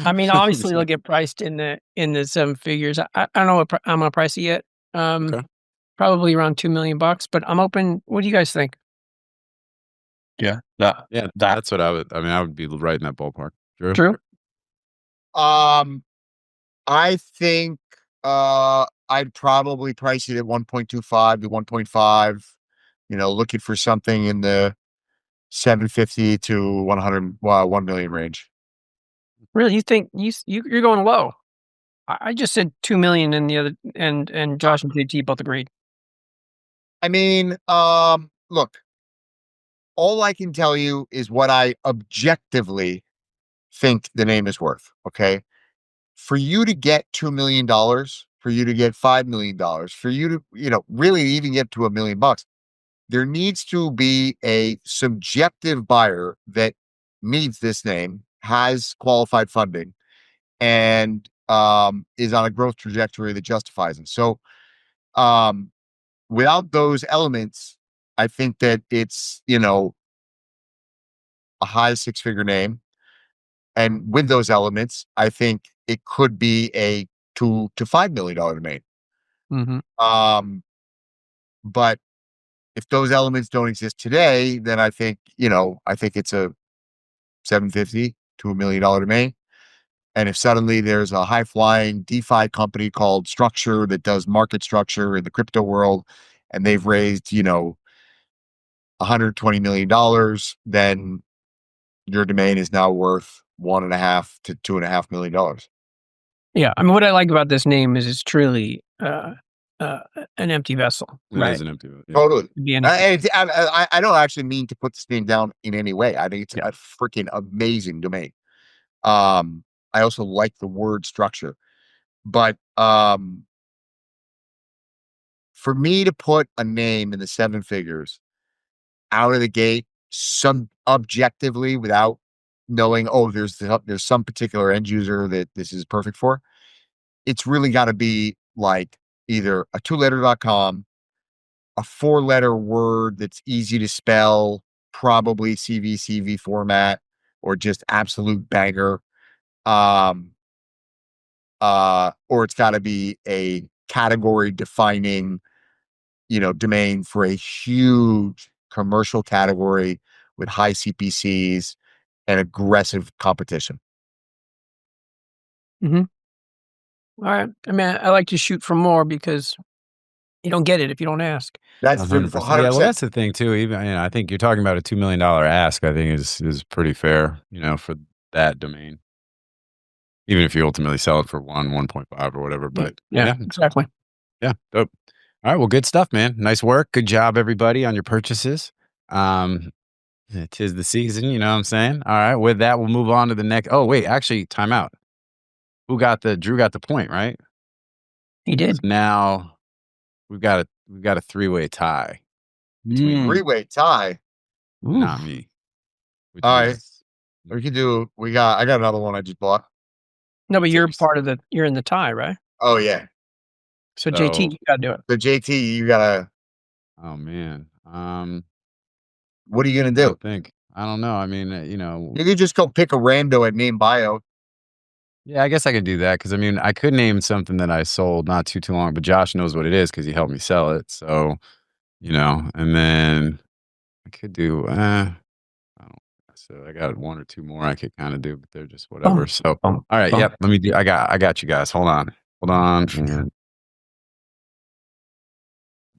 I mean, obviously they'll get priced in the 7 figures. I don't know what I'm gonna price it yet. Okay. Probably around $2 million, but I'm open. What do you guys think? Yeah, Yeah, that that's what I would be right in that ballpark. True. I think I'd probably price it at 1.25 to 1.5. You know, looking for something in the 750 to 1 million range. Really, you think you're going low? I just said 2 million, and the other and Josh and JT both agreed. I mean, look, all I can tell you is what I objectively think the name is worth. Okay. For you to get $2 million, for you to get $5 million, for you to, really even get to $1 million, there needs to be a subjective buyer that needs this name, has qualified funding, and is on a growth trajectory that justifies it. So without those elements, I think that it's, a high 6-figure name. And with those elements, I think it could be a $2 to $5 million domain. Mm-hmm. But if those elements don't exist today, then I think it's a 750 to $1 million domain. And if suddenly there's a high flying DeFi company called Structure that does market structure in the crypto world, and they've raised, $120 million, then your domain is now worth $1.5 to $2.5 million. Yeah, I mean, what I like about this name is it's truly an empty vessel, It right? is an empty. Yeah. Totally. It'd be an empty- I don't actually mean to put this name down in any way. I think it's Yeah. a freaking amazing domain. I also like the word structure, but for me to put a name in the 7 figures out of the gate, some objectively, without knowing, there's some particular end user that this is perfect for, it's really got to be like either a 2-letter.com, a 4-letter word that's easy to spell, probably CVCV format, or just absolute banger. Or it's got to be a category defining, domain for a huge commercial category with high CPCs and aggressive competition. All right. I mean, I like to shoot for more because you don't get it if you don't ask. That's 100%. 100%. Yeah, well, that's the thing too. Even I think you're talking about a $2 million ask. I think is pretty fair, for that domain. Even if you ultimately sell it for 1.5 or whatever. But Yeah, exactly. Yeah, dope. All right, well, good stuff, man. Nice work. Good job, everybody, on your purchases. 'Tis the season, you know what I'm saying? All right, with that, we'll move on to the next. Oh, wait, actually, time out. Drew got the point, right? He did. So now we've got a three-way tie between Three-way tie. not me. Which All right. is We can do. I got another one I just bought. No, but Take you're your part of the. You're in the tie, right? Oh yeah. So So- JT, you gotta do it. So JT, you gotta. Oh man. What are you gonna I do? think I don't know. I mean, You could just go pick a rando and name bio. yeah, I guess I could do that because I mean, I could name something that I sold not too long, but Josh knows what it is because he helped me sell it. So, and then I could do. I don't. So I got one or two more I could kind of do, but they're just whatever. So, all right, yep. Let me do. I got you guys. Hold on. And,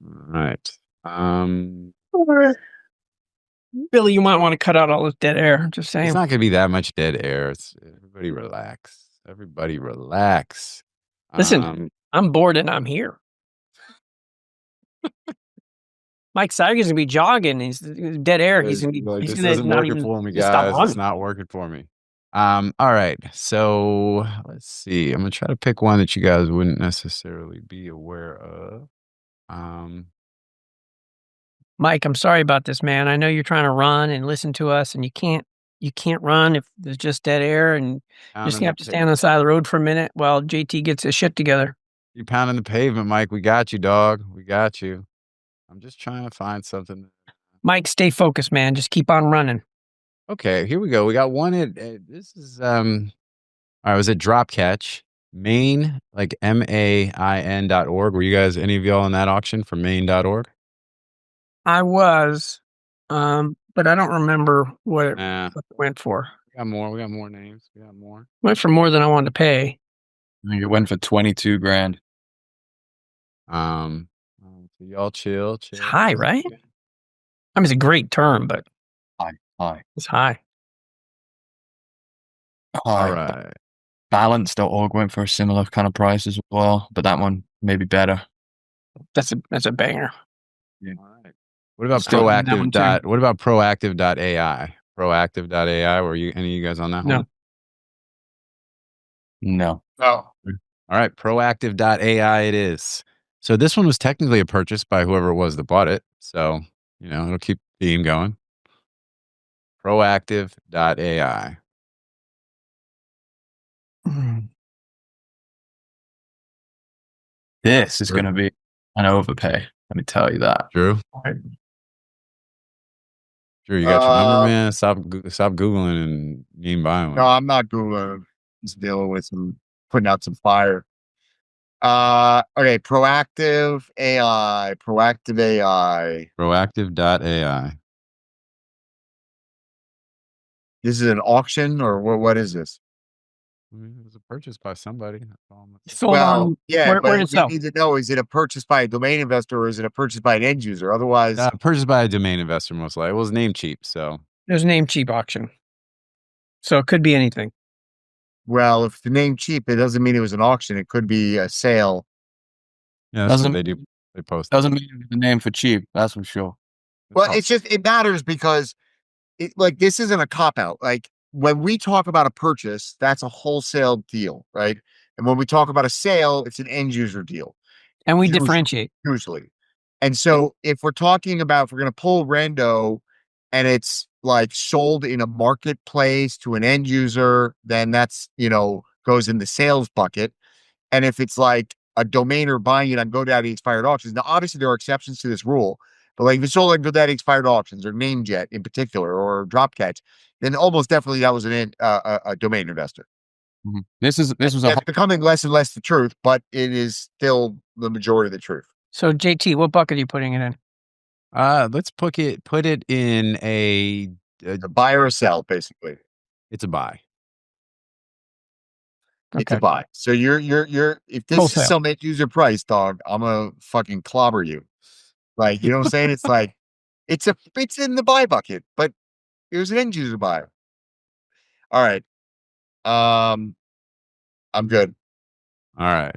all right. Billy, you might want to cut out all this dead air. Just saying. It's not gonna be that much dead air. It's everybody relax. Everybody relax. Listen, I'm bored and I'm here. Mike Seiger's gonna be jogging. He's dead air. He's gonna be. Like, He's this gonna isn't not working even for me, just stop guys. It's running. not working for me. All right. So let's see. I'm gonna try to pick one that you guys wouldn't necessarily be aware of. Mike, I'm sorry about this, man. I know you're trying to run and listen to us, and you can't. You can't run if there's just dead air, and you're just gonna have to stand on the side of the road for a minute while JT gets his shit together. You pounding the pavement, Mike. We got you, dog. We got you. I'm just trying to find something. Mike, stay focused, man. Just keep on running. Okay, here we go. We got one at this is all right, was it Dropcatch? Main, like MAIN.org. Were you guys any of y'all in that auction for Main.org? I was, but I don't remember what it Nah. went for. We got more. We got more names. We got more. Went for more than I wanted to pay. I think it went for 22 grand. So y'all chill. It's high, right? I mean, it's a great term, but High. it's high. All right. Balance.org went for a similar kind of price as well, but that one may be better. That's a banger. Yeah. All right. What about Still in that one too. What about proactive.ai? Proactive.ai, were you any of you guys on that No. one? No. Oh. All right, proactive.ai it is. So this one was technically a purchase by whoever it was that bought it. So, it'll keep the theme going. Proactive.ai. This is going to be an overpay. Let me tell you that. Drew? Drew, you got your number, man? Stop Googling and name buying. No, I'm not Googling. Just dealing with putting out some fire. Okay, Proactive AI. Proactive.ai. This is an auction or what is this? I mean, it was a purchase by somebody. That's all I'm Sold on. Yeah, where but did it we sell? need to know, is it a purchase by a domain investor or is it a purchase by an end user? Otherwise, purchased by a domain investor, most likely. It was NameCheap, so. It was a NameCheap auction. So it could be anything. well, if the name cheap, it doesn't mean it was an auction. It could be a sale. Yeah, that's what Doesn't- they do. They post. Doesn't mean it's the name for cheap, that's for sure. Well, it matters because this isn't a cop out. Like when we talk about a purchase, that's a wholesale deal, right? And when we talk about a sale, it's an end user deal. And we Usually. differentiate. Usually. And so if we're talking about, if we're going to pull rando and it's like sold in a marketplace to an end user, then that's, goes in the sales bucket. And if it's like a domainer buying it on GoDaddy expired auctions, now obviously there are exceptions to this rule, but like if it's sold on GoDaddy expired auctions or NameJet in particular, or Dropcatch, then almost definitely that was a domain investor. Mm-hmm. This was It's becoming less and less the truth, but it is still the majority of the truth. So JT, what bucket are you putting it in? Let's put it in a buy or a sell, basically. It's a buy. It's a buy. So you're if this Wholesale. is some end user price, dog, I'm gonna fucking clobber you. Like, you know what I'm saying? It's like it's in the buy bucket, but it was an end user buy. All right. I'm good. All right.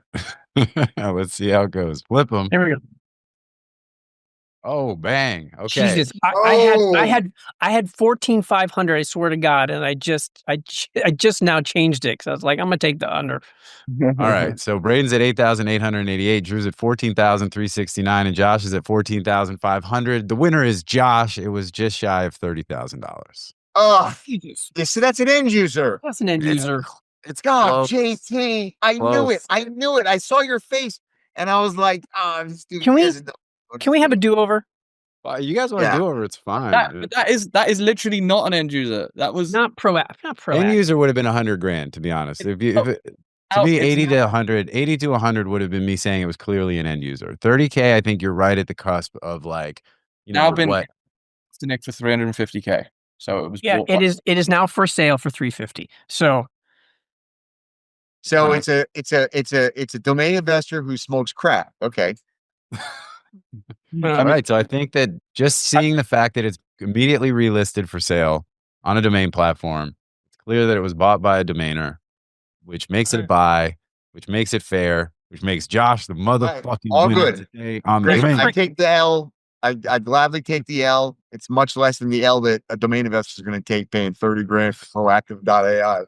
Let's see how it goes. Flip them. Here we go. Oh, bang. Okay. Jesus, I had 14,500. I swear to God, and I just now changed it because I was like, I'm gonna take the under. All right. So Braden's at 8,888. Drew's at 14,369, and Josh is at 14,500. The winner is Josh. It was just shy of $30,000. Oh, Jesus, yeah, so that's an end user. that's an end It's- user. It's God, close. JT, I knew it. Close. I knew it. I saw your face, and I was like, "Oh, this dude Can we- doesn't know what Can we he's have a doing." do-over? You guys want to Yeah. do over? It's fine. That is literally not an end user. That was Not proactive. Not End proactive. user would have been $100,000, to be honest. To me, it's 80 to 100 would have been me saying it was clearly an end user. 30K, I think you're right at the cusp of like, now been what? to Nick for 350K. So it was Yeah, bought it is. It is now for sale for 350. So So Right. it's a domain investor who smokes crack. Okay. All right. So I think that just seeing the fact that it's immediately relisted for sale on a domain platform, it's clear that it was bought by a domainer, which makes it a buy, which makes it fair, which makes Josh the motherfucking All winner good. today on the Great. domain. I take the L. I'd gladly take the L. It's much less than the L that a domain investor is going to take paying $30,000 for proactive.ai.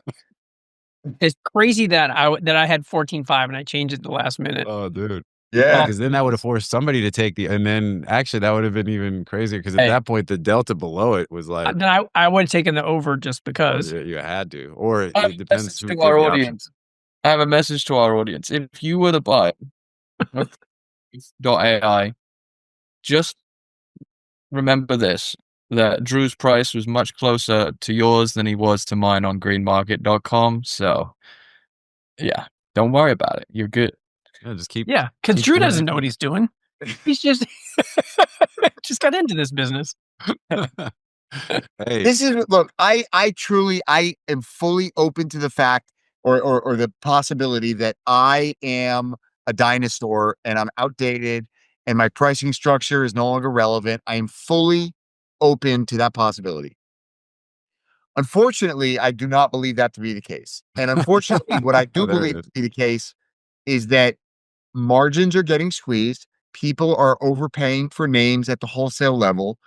it's crazy that I had 14.5 and I changed it the last minute. Oh, dude. Yeah. Because then that would have forced somebody to take and then actually that would have been even crazier because at Hey. that point the delta below it was like, Then I would have taken the over just because. you had to, or it I have a depends message who to took our the audience. I have a message to our audience. If you were to buy .ai, just remember this, that Drew's price was much closer to yours than he was to mine on greenmarket.com. So yeah, don't worry about it. You're good. Yeah, just keep. Yeah, because keep Drew doing doesn't it. know what he's doing. He's just just got into this business. Hey, This is look, I am fully open to the fact or the possibility that I am a dinosaur and I'm outdated and my pricing structure is no longer relevant. I am fully open to that possibility. Unfortunately, I do not believe that to be the case. And unfortunately, what I do there it believe is. to be the case is that margins are getting squeezed. People are overpaying for names at the wholesale level.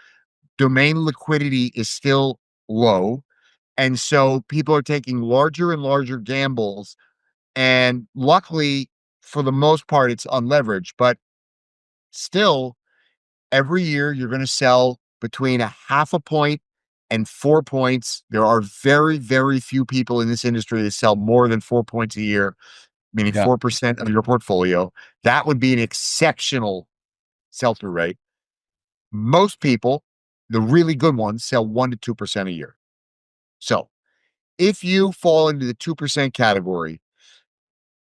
Domain liquidity is still low. And so people are taking larger and larger gambles. And luckily, for the most part, it's unleveraged. But still, every year you're going to sell between 0.5 point and 4 points. There are very, very few people in this industry that sell more than 4 points a year, meaning Yeah. 4% of your portfolio. That would be an exceptional sell-through rate. Most people, the really good ones, sell 1 to 2% a year. So if you fall into the 2% category,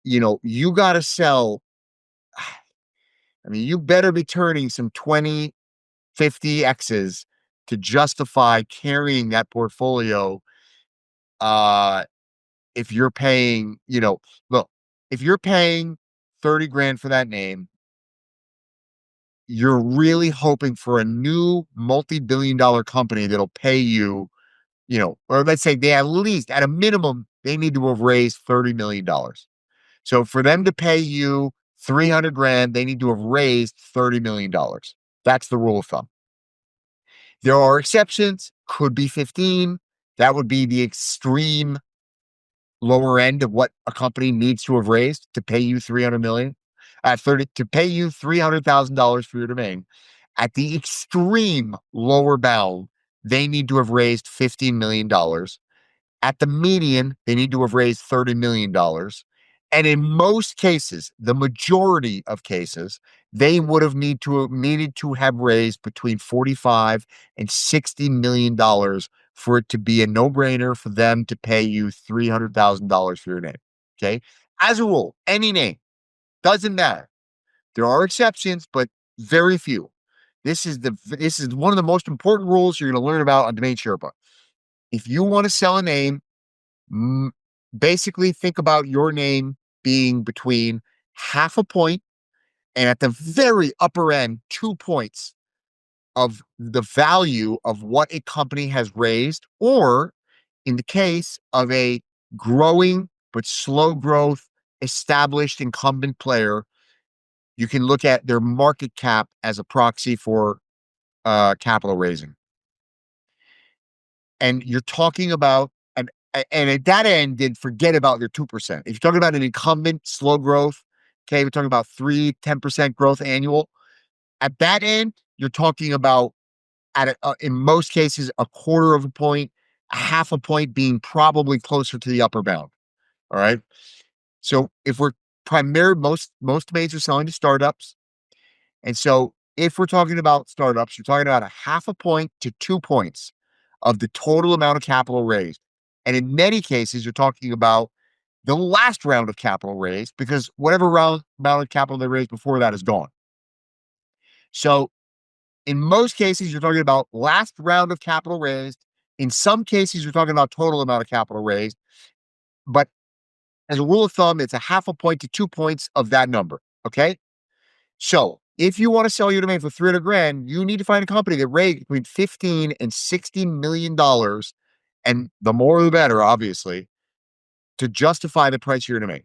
you got to sell. I mean, you better be turning some 20, 50 X's to justify carrying that portfolio. If you're paying, look, if you're paying 30 grand for that name, you're really hoping for a new multi-billion-dollar company that'll pay you, or let's say they at least, at a minimum, they need to have raised $30 million. So for them to pay you 300 grand, they need to have raised $30 million. That's the rule of thumb. There are exceptions, could be 15. That would be the extreme lower end of what a company needs to have raised to pay you 300 million. To pay you $300,000 for your domain. At the extreme lower bound, they need to have raised $15 million. At the median, they need to have raised $30 million. And in most cases, the majority of cases, they would have needed to have raised between 45 and $60 million for it to be a no-brainer for them to pay you $300,000 for your name. Okay. As a rule, any name, doesn't matter. There are exceptions, but very few. This is one of the most important rules you're going to learn about on DomainSherpa. If you want to sell a name, basically think about your name being between 0.5 point and at the very upper end, 2 points of the value of what a company has raised, or in the case of a growing but slow growth established incumbent player, you can look at their market cap as a proxy for capital raising. And you're talking about, and at that end, then forget about your 2%. If you're talking about an incumbent, slow growth, okay, we're talking about 10% growth annual. At that end, you're talking about, in most cases, a quarter of a point, a half a point being probably closer to the upper bound. All right. So if we're most domains are selling to startups. And so if we're talking about startups, you're talking about a half a point to 2 points of the total amount of capital raised. And in many cases, you're talking about the last round of capital raised, because whatever amount of capital they raised before that is gone. So in most cases, you're talking about last round of capital raised. In some cases, you're talking about total amount of capital raised. But as a rule of thumb, it's a half a point to 2 points of that number. Okay. So if you want to sell your domain for 300 grand, you need to find a company that raised between 15 and $60 million. And the more the better, obviously, to justify the price of your domain.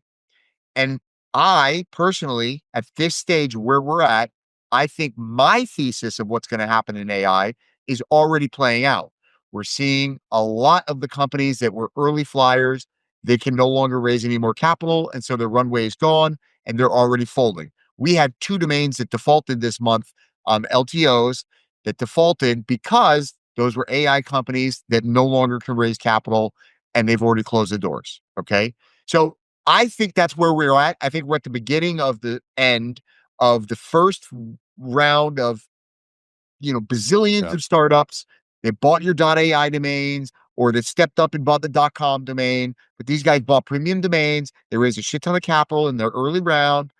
And I personally, at this stage where we're at, I think my thesis of what's going to happen in AI is already playing out. We're seeing a lot of the companies that were early flyers, they can no longer raise any more capital. And so their runway is gone and they're already folding. We had 2 domains that defaulted this month, LTOs that defaulted because those were AI companies that no longer can raise capital and they've already closed the doors. Okay. So I think that's where we're at. I think we're at the beginning of the end of the first round of, bazillions of startups that bought your .ai domains or that stepped up and bought the .com domain. But these guys bought premium domains. They raised a shit ton of capital in their early round.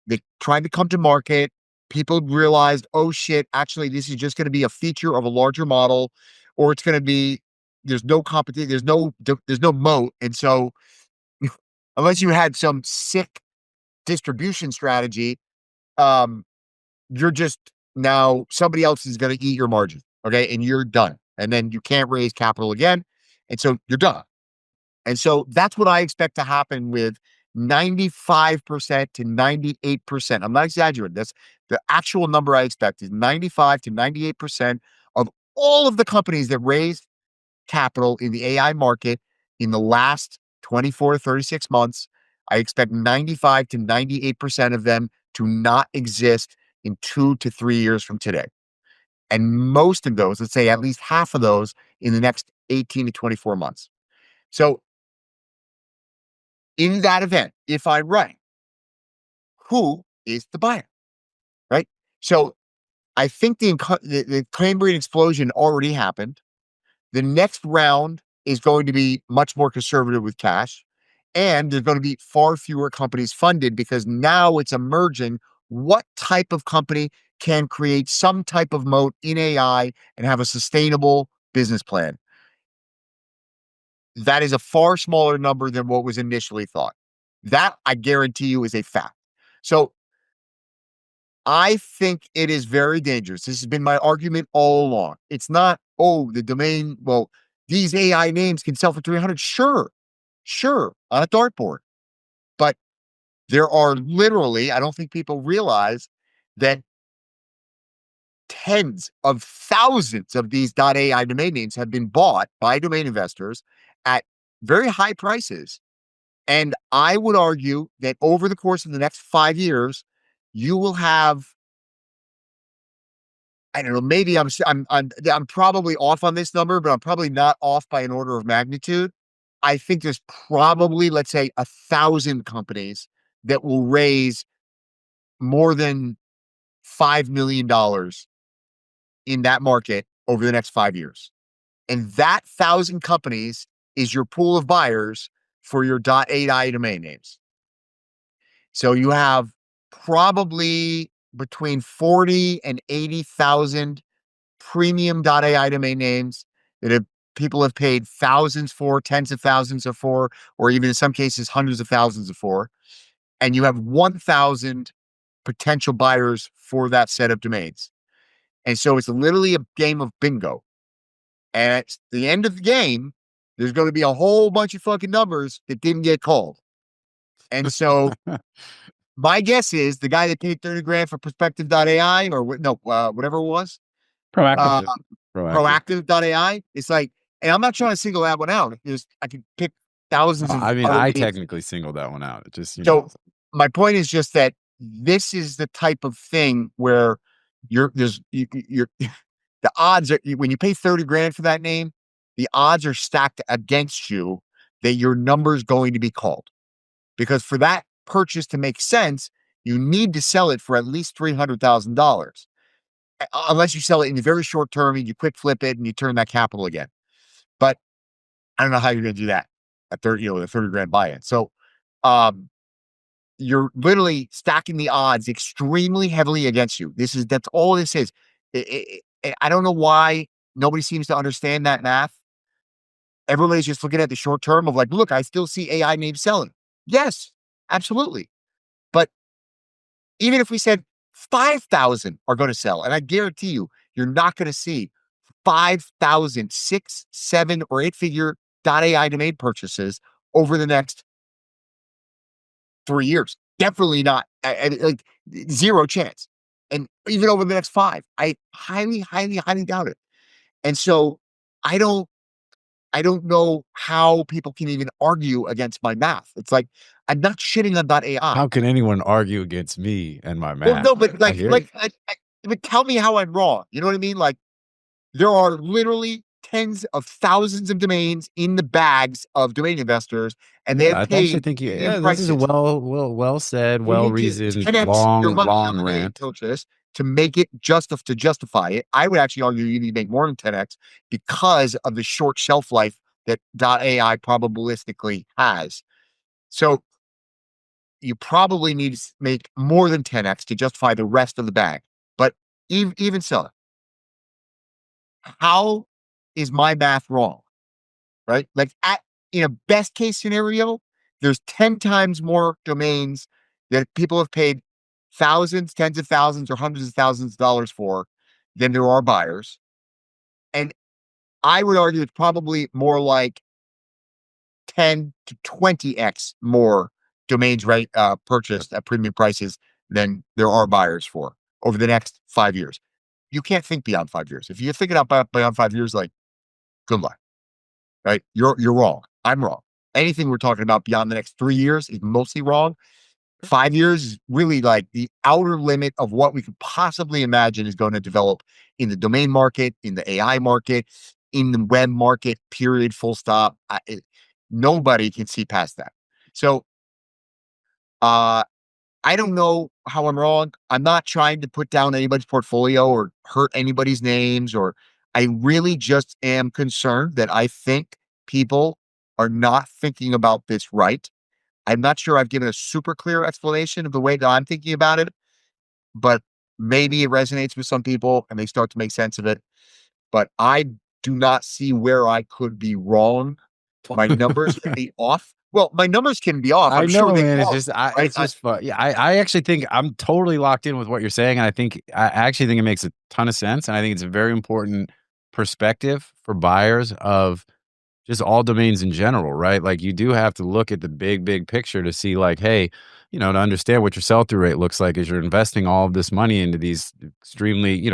They tried to come to market. People realized, oh shit, actually, this is just going to be a feature of a larger model, or it's going to be, there's no competition, there's no moat. And so unless you had some sick distribution strategy, you're just now somebody else is going to eat your margin. Okay. And you're done. And then you can't raise capital again. And so you're done. And so that's what I expect to happen with 95% to 98%. I'm not exaggerating. That's the actual number I expect is 95 to 98% of all of the companies that raised capital in the AI market in the last 24 to 36 months. I expect 95 to 98% of them to not exist in 2 to 3 years from today. And most of those, let's say at least half of those, in the next 18 to 24 months. So in that event, if I'm right, who is the buyer, right? So I think the Cambridge explosion already happened. The next round is going to be much more conservative with cash. And there's going to be far fewer companies funded because now it's emerging what type of company can create some type of moat in AI and have a sustainable business plan. That is a far smaller number than what was initially thought. That, I guarantee you, is a fact. So I think it is very dangerous. This has been my argument all along. It's not, oh, the domain, well, these AI names can sell for 300. Sure, on a dartboard. But there are literally, I don't think people realize that tens of thousands of these .ai domain names have been bought by domain investors at very high prices. And I would argue that over the course of the next 5 years, you will have, I don't know, maybe I'm probably off on this number, but I'm probably not off by an order of magnitude. I think there's probably, let's say, 1,000 companies that will raise more than $5 million in that market over the next 5 years. And that 1,000 companies is your pool of buyers for your .ai domain names. So you have probably between 40 and 80,000 premium .ai domain names that people have paid thousands for, tens of thousands of for, or even in some cases, hundreds of thousands of for. And you have 1,000 potential buyers for that set of domains. And so it's literally a game of bingo. And at the end of the game, there's going to be a whole bunch of fucking numbers that didn't get called. And so my guess is the guy that paid 30 grand for perspective.ai or whatever it was, Proactive. Proactive.ai. It's like, and I'm not trying to single that one out. I could pick thousands of I mean, other I names. technically singled that one out. It just, you So know. my point is just that this is the type of thing where you're the odds are, when you pay 30 grand for that name, the odds are stacked against you that your number is going to be called. Because for that purchase to make sense, you need to sell it for at least $300,000. Unless you sell it in the very short term and you quick flip it and you turn that capital again. But I don't know how you're going to do that at 30, the 30 grand buy-in. So, you're literally stacking the odds extremely heavily against you. That's all this is. I don't know why nobody seems to understand that math. Everybody's just looking at the short term of like, look, I still see AI names selling. Yes, absolutely. But even if we said 5,000 are going to sell, and I guarantee you, you're not going to see 5,000, 6, 7, or 8-figure .ai domain purchases over the next 3 years. Definitely not. Like zero chance. And even over the next 5, I highly, highly, highly doubt it. And so I don't know how people can even argue against my math. It's like, I'm not shitting on .ai. How can anyone argue against me and my Well, math? no, but I hear you. but tell me how I'm wrong. You know what I mean? Like, there are literally tens of thousands of domains in the bags of domain investors, and they I have actually paid think premium this is a prices. well said, You well need to reasoned, 10x your money on long the domain rant. purchase to make it to justify it. I would actually argue you need to make more than 10x because of the short shelf life that .ai probabilistically has. So you probably need to make more than 10x to justify the rest of the bag. But even so, how is my math wrong? Right? Like, in a best case scenario, there's 10 times more domains that people have paid thousands, tens of thousands, or hundreds of thousands of dollars for than there are buyers. And I would argue it's probably more like 10 to 20x more domains purchased at premium prices than there are buyers for over the next 5 years. You can't think beyond 5 years. If you're thinking about beyond 5 years, like, good luck. Right? You're wrong. I'm wrong. Anything we're talking about beyond the next 3 years is mostly wrong. 5 years is really like the outer limit of what we could possibly imagine is going to develop in the domain market, in the AI market, in the web market, period, full stop. Nobody can see past that. So, I don't know how I'm wrong. I'm not trying to put down anybody's portfolio or hurt anybody's names, or I really just am concerned that I think people are not thinking about this right. I'm not sure I've given a super clear explanation of the way that I'm thinking about it, but maybe it resonates with some people and they start to make sense of it. But I do not see where I could be wrong. My numbers can be off. Well, my numbers can be off. I I'm know, sure they man. are, It's right? just fun. Yeah, I actually think I'm totally locked in with what you're saying, and I actually think it makes a ton of sense, and I think it's a very important perspective for buyers of just all domains in general, right? Like, you do have to look at the big picture to see, like, hey, to understand what your sell-through rate looks like as you're investing all of this money into these extremely,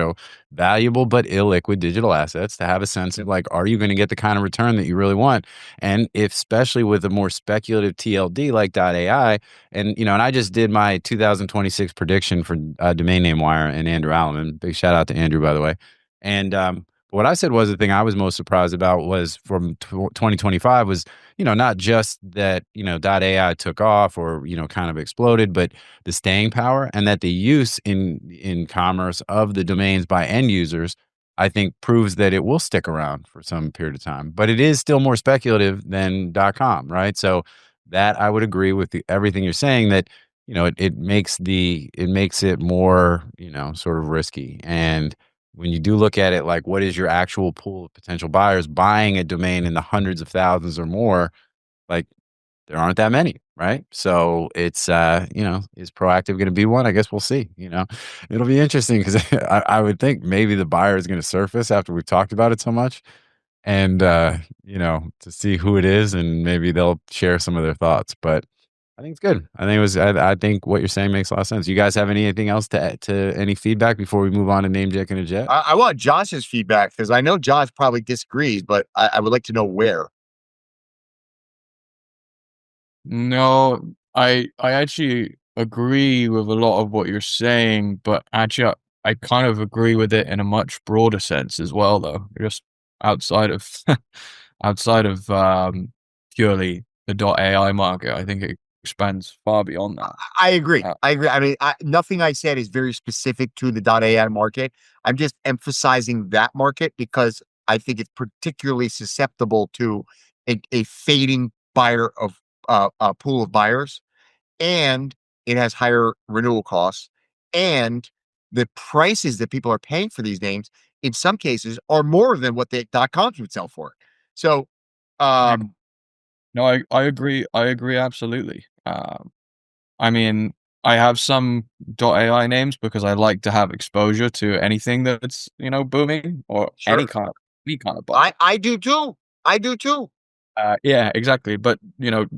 valuable but illiquid digital assets, to have a sense of, like, are you going to get the kind of return that you really want? And if, especially with a more speculative TLD like .ai, and I just did my 2026 prediction for Domain Name Wire and Andrew Alleman. Big shout out to Andrew, by the way. And what I said was the thing I was most surprised about was from 2025 was, not just that, .ai took off or, kind of exploded, but the staying power, and that the use in commerce of the domains by end users, I think proves that it will stick around for some period of time. But it is still more speculative than .com, right? So that I would agree with everything you're saying, that, it makes it more, sort of risky. And when you do look at it, like, what is your actual pool of potential buyers buying a domain in the hundreds of thousands or more? Like, there aren't that many, right? So it's, is proactive going to be one? I guess we'll see. It'll be interesting because I would think maybe the buyer is going to surface after we've talked about it so much, and to see who it is, and maybe they'll share some of their thoughts. But I think it's good. I think it was. I think what you're saying makes a lot of sense. You guys have anything else to any feedback before we move on to NameJet and a Jet? I want Josh's feedback because I know Josh probably disagrees, but I would like to know where. No, I actually agree with a lot of what you're saying, but actually I kind of agree with it in a much broader sense as well, though. Just outside of outside of purely the .ai market, I think it expands far beyond that. I agree. Uh, I agree. I mean, nothing I said is very specific to the .ai market. I'm just emphasizing that market because I think it's particularly susceptible to a fading buyer of pool of buyers, and it has higher renewal costs, and the prices that people are paying for these names in some cases are more than what the .coms would sell for. So, um, no, I agree. I agree absolutely. I mean, I have some .ai names because I like to have exposure to anything that's, booming or sure, any kind of bubble. I do too. I do too. Yeah, exactly. But,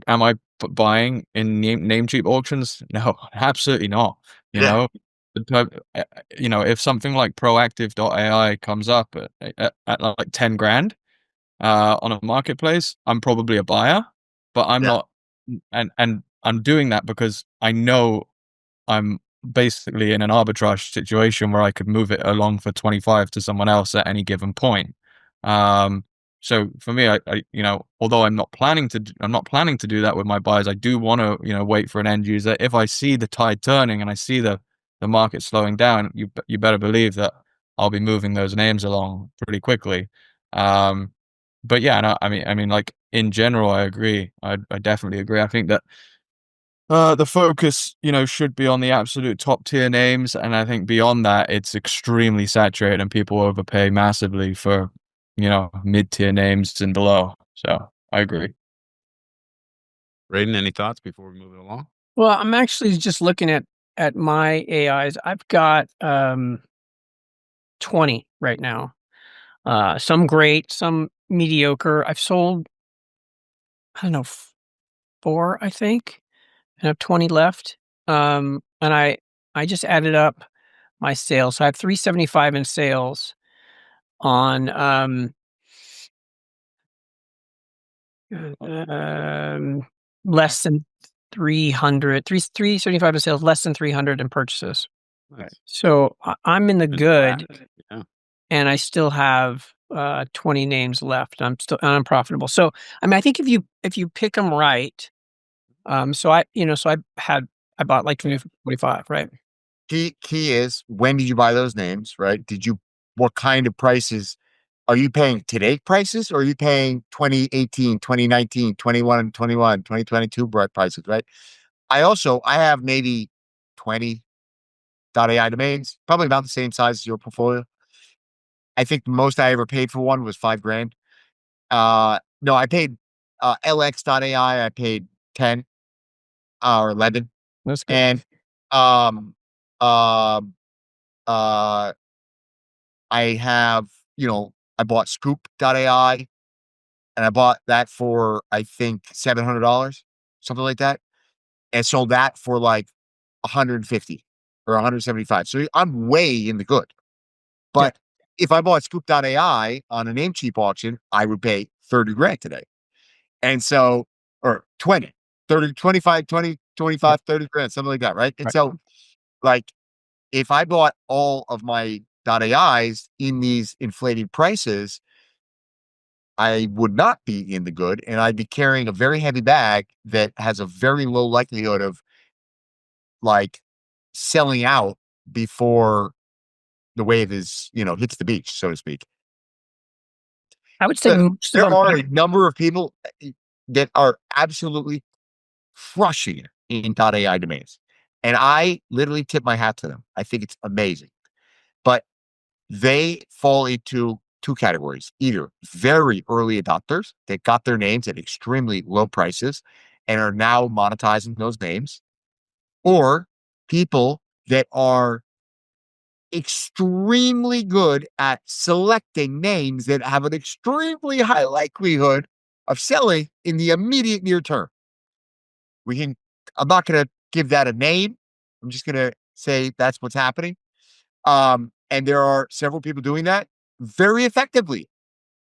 am I buying in NameCheap auctions? No, absolutely not. You Yeah, know, the type, if something like proactive.ai comes up at like 10 grand on a marketplace, I'm probably a buyer, but I'm yeah, not. And I'm doing that because I know I'm basically in an arbitrage situation where I could move it along for 25 to someone else at any given point. So for me, although I'm not planning to do that with my buyers, I do want to, wait for an end user. If I see the tide turning and I see the market slowing down, you better believe that I'll be moving those names along pretty quickly. But yeah, no, I mean, like in general, I agree. I definitely agree. I think that the focus, should be on the absolute top tier names, and I think beyond that, it's extremely saturated, and people overpay massively for, mid tier names and below. So I agree. Braden, any thoughts before we move it along? Well, I'm actually just looking at my AIs. I've got 20 right now. Some great, some mediocre. I've sold, I don't know, 4, I think, and I have 20 left. And I just added up my sales. So I have 375 in sales on less than 375 in sales, less than 300 in purchases. Nice. So I'm in the Just good, flat. Yeah. and I still have 20 names left. I'm still unprofitable. So I mean, I think if you pick them right, so I bought like 25, right? key is, when did you buy those names, right? What kind of prices are you paying today prices, or are you paying 2018, 2019, 21, 2022 prices, right? I have maybe 20 .ai domains, probably about the same size as your portfolio. I think the most I ever paid for one was 5 grand. No, I paid LX.ai, I paid 10 or 11. That's good. And um um uh I have, I bought Scoop.ai, and I bought that for, I think, $700, something like that, and sold that for like 150 or 175. So I'm way in the good. Yeah. But if I bought Scoop.ai on a NameCheap auction, I would pay 30 grand today. And so, or 20, 30, 25, 20, Yeah. 25, 30 grand, something like that, right? And Right. so, like, if I bought all of my .ais in these inflated prices, I would not be in the good, and I'd be carrying a very heavy bag that has a very low likelihood of, like, selling out before the wave hits the beach, so to speak. I would say most of There them. are a number of people that are absolutely crushing it in .ai domains, and I literally tip my hat to them. I think it's amazing. But they fall into two categories: either very early adopters that got their names at extremely low prices and are now monetizing those names, or people that are extremely good at selecting names that have an extremely high likelihood of selling in the immediate near term. I'm not going to give that a name. I'm just going to say that's what's happening. And there are several people doing that very effectively.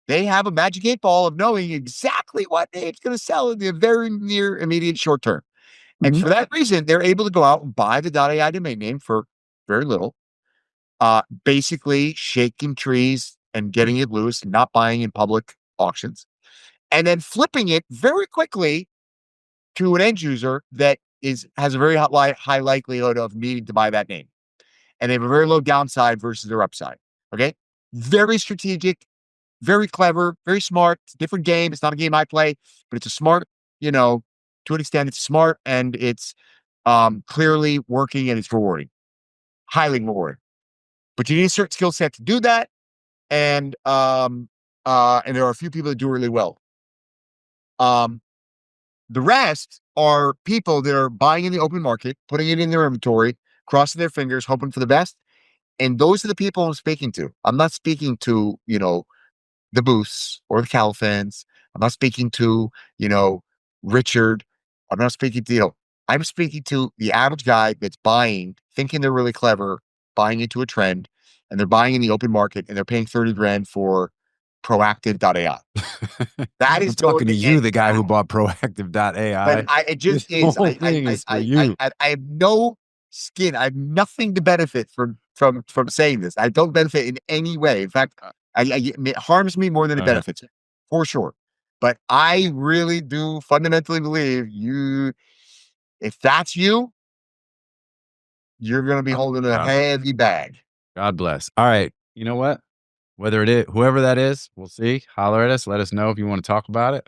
They have a magic 8-ball of knowing exactly what name's going to sell in the very near immediate short term. And for that reason, they're able to go out and buy the .ai domain name for very little, basically shaking trees and getting it loose, and not buying in public auctions, and then flipping it very quickly to an end user that has a very high likelihood of needing to buy that name. And they have a very low downside versus their upside. Okay. Very strategic, very clever, very smart. It's a different game. It's not a game I play, but it's a smart, to an extent, it's smart, and it's clearly working, and it's rewarding, highly rewarding. But you need a certain skill set to do that. And there are a few people that do really well. The rest are people that are buying in the open market, putting it in their inventory, crossing their fingers, hoping for the best. And those are the people I'm speaking to. I'm not speaking to, the Booths or the Califans. I'm not speaking to, Richard. I'm not speaking to, I'm speaking to the average guy that's buying, thinking they're really clever, buying into a trend, and they're buying in the open market, and they're paying 30 grand for proactive.ai. That is talking to you, the guy who bought proactive.ai. But it just is. I have no skin. I have nothing to benefit from saying this. I don't benefit in any way. In fact, it harms me more than it benefits, for sure. But I really do fundamentally believe if that's you're going to be holding a heavy bag. God bless. All right. You know what? Whoever that is, we'll see. Holler at us. Let us know if you want to talk about it.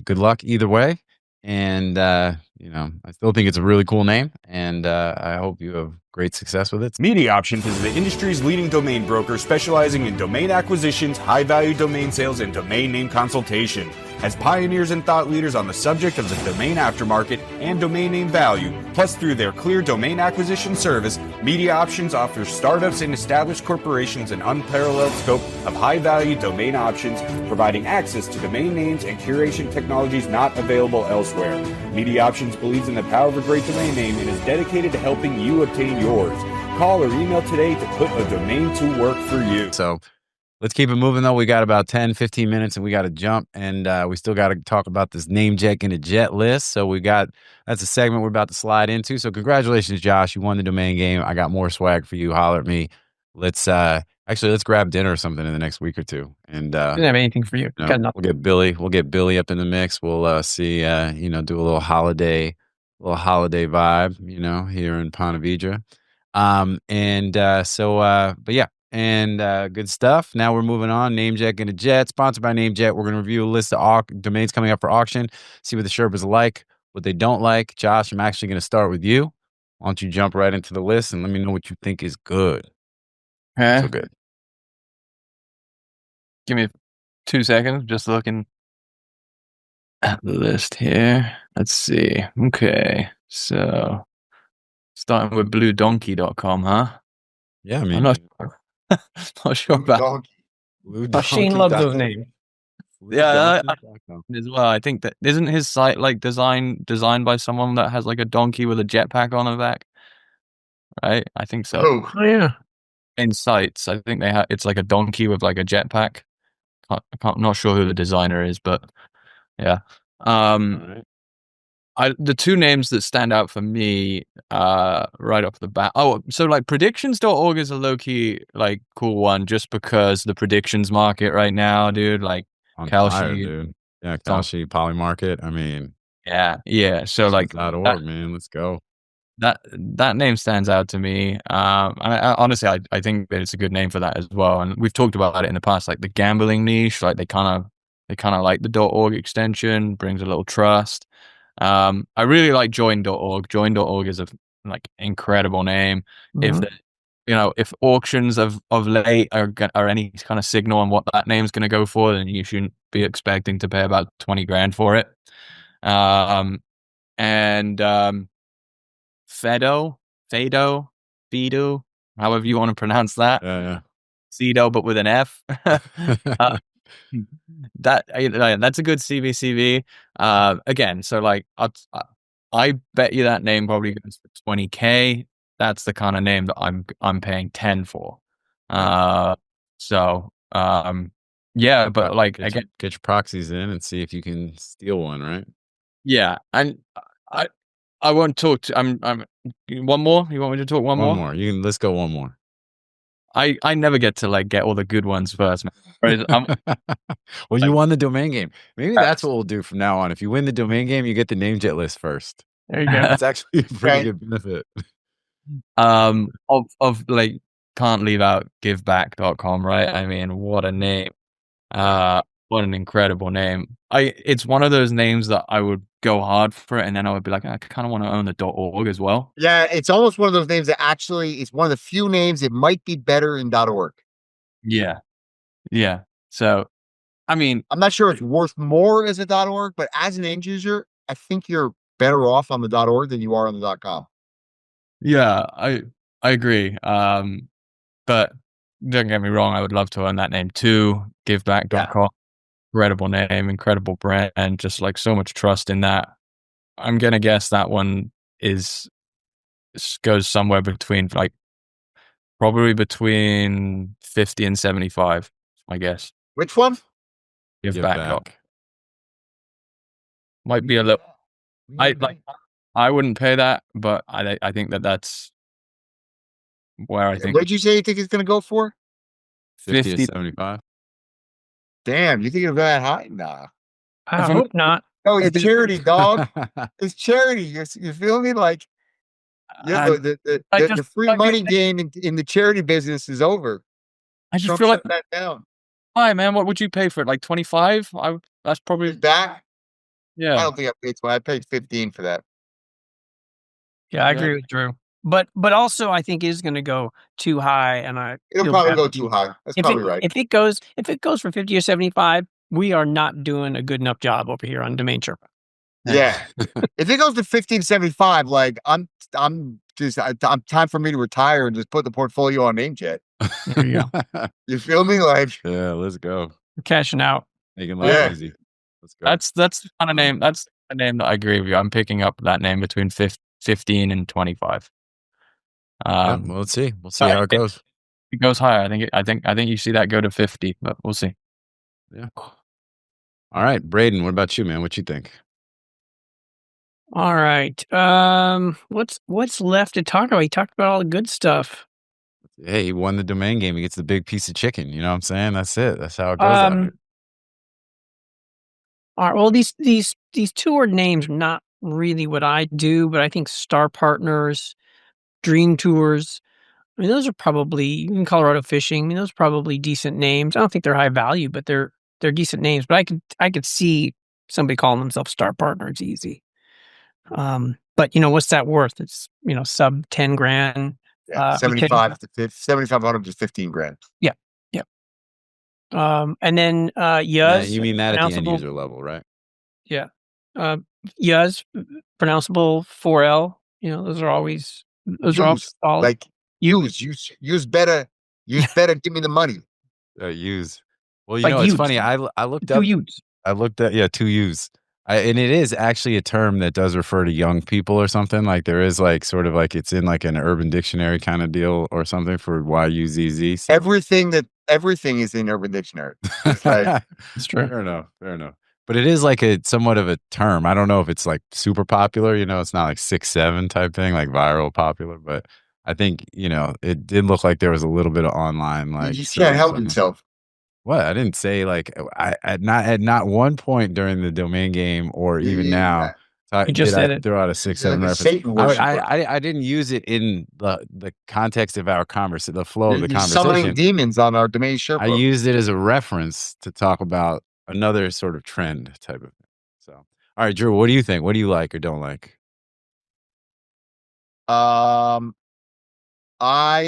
Good luck either way. And, I still think it's a really cool name. And I hope you have great success with it. MediaOptions is the industry's leading domain broker specializing in domain acquisitions, high-value domain sales, and domain name consultation. As pioneers and thought leaders on the subject of the domain aftermarket and domain name value, plus through their clear domain acquisition service, MediaOptions offers startups and established corporations an unparalleled scope of high-value domain options, providing access to domain names and curation technologies not available elsewhere. MediaOptions believes in the power of a great domain name and is dedicated to helping you obtain yours. Call or email today to put a domain to work for you. So let's keep it moving, though. We got about 10, 15 minutes, and we got to jump. And we still got to talk about this NameJet in a jet list. So that's a segment we're about to slide into. So congratulations, Josh. You won the domain game. I got more swag for you. Holler at me. Let's grab dinner or something in the next week or two. And I didn't have anything for you. Got nothing. We'll get Billy up in the mix. We'll see, do a little holiday vibe, here in Ponte Vedra. But yeah. And good stuff. Now we're moving on. NameJet in a jet, sponsored by NameJet. We're going to review a list of domains coming up for auction, see what the Sherpas like, what they don't like. Josh, I'm actually going to start with you. Why don't you jump right into the list and let me know what you think is good. So good. Give me 2 seconds. Just looking at the list here. Let's see. Okay. So starting with bluedonkey.com, huh? Yeah, I mean, I'm not sure about Shane loves those names. Yeah, as well. I think that isn't his site like designed by someone that has like a donkey with a jetpack on the back, right? I think so. Oh yeah. In sites, I think it's like a donkey with like a jetpack. I'm not sure who the designer is, but yeah. The two names that stand out for me right off the bat. Oh, so like predictions.org is a low-key like cool one just because the predictions market right now, dude, like on Kalshi, fire, dude. Yeah, Kalshi, Polymarket. I mean, yeah. So like .org, man, let's go. That name stands out to me. Honestly, I think that it's a good name for that as well. And we've talked about it in the past, like the gambling niche. Like they kind of like the .org extension, brings a little trust. I really like join.org. Join.org is a like incredible name. Mm-hmm. If auctions of late are any kind of signal on what that name's going to go for, then you shouldn't be expecting to pay about 20 grand for it. Fedo, however you want to pronounce that. Yeah. Cedo, but with an F. That's a good CVCV. Again, so like I bet you that name probably goes for 20K. That's the kind of name that I'm paying 10 for. So yeah, but like again, get your proxies in and see if you can steal one, right? yeah, and I won't talk to. I'm. One more. You want me to talk one more? One more. Let's go one more. I never get to like get all the good ones first, man. Well, you won the domain game. Maybe that's what we'll do from now on. If you win the domain game, you get the NameJet list first. There you go. That's actually a pretty good benefit. Of like can't leave out GiveBack.com, right? I mean, what a name. What an incredible name. It's one of those names that I would go hard for it, and then I would be like, I kind of want to own the .org as well. Yeah, it's almost one of those names that actually it's one of the few names it might be better in .org. Yeah. Yeah. So, I mean, I'm not sure it's worth more as a .org, but as an end user, I think you're better off on the .org than you are on the .com. yeah, I agree. But don't get me wrong, I would love to own that name too. GiveBack.com. Incredible name, incredible brand, and just like so much trust in that. I'm gonna guess that one goes somewhere between like probably between 50 and 75, I guess. Which one? GiveBack. Might be a little. I wouldn't pay that, but I think that's where I think. What did you say you think it's going to go for? 50 to 75. Damn, you think it'll go that high? Nah. I hope not. No, it's charity, dog. It's charity. You feel me? Like, yeah, the free money game in the charity business is over. I just feel like that down. Hi, man. What would you pay for it? Like 25? That's probably that. Yeah. I don't think I paid 20. I paid 15 for that. Yeah, I agree with Drew. But also, I think it is going to go too high, and it'll probably go too high. That's probably right. If it goes for 50 or 75, we are not doing a good enough job over here on DomainSherpa. Yeah, if it goes to 1575, like I'm time for me to retire and just put the portfolio on NameJet. There you go. You feel me? Like, yeah, let's go. We're cashing out. Making life easy. Let's go. That's the kind of name. That's a name that I agree with you. I'm picking up that name between 15 and 25. Well, let's see. We'll see how it goes. It goes higher. I think you see that go to 50, but we'll see. Yeah. All right, Braden. What about you, man? What you think? All right. What's left to talk about? He talked about all the good stuff. Hey, he won the domain game. He gets the big piece of chicken. You know what I'm saying? That's it. That's how it goes out here. All right. Well, these two-word names are not really what I do, but I think StarPartners, Dream Tours, I mean, those are probably, even Colorado Fishing, I mean, those are probably decent names. I don't think they're high value, but they're decent names. But I could see somebody calling themselves StarPartners easy. But what's that worth? It's sub 10 grand. Yeah, 7,500 to 15 grand. Yeah. Yeah. And then Yuz. Yeah, you mean that at the end user level, right? Yeah. Yuz, pronounceable 4L. Those are always solid. Like use better. Use better. Give me the money. Use. Well, Like it's funny. I looked up. 2 U's. I looked at 2 U's. And it is actually a term that does refer to young people or something. Like there is like sort of like it's in like an Urban Dictionary kind of deal or something for YUZZ. So. Everything is in Urban Dictionary. It's like, it's true. Fair enough. But it is like a somewhat of a term. I don't know if it's like super popular. It's not like 6-7 type thing, like viral popular. But I think it did look like there was a little bit of online like. He just can't help himself. What? I didn't say like at not one point during the domain game or even now. You just said it. Throw out a 6-7 reference. I didn't use it in the context of our conversation, the flow of the conversation. Summoning demons on our DomainSherpa. I used it as a reference to talk about another sort of trend type of thing. So, all right, Drew, what do you think? What do you like or don't like? I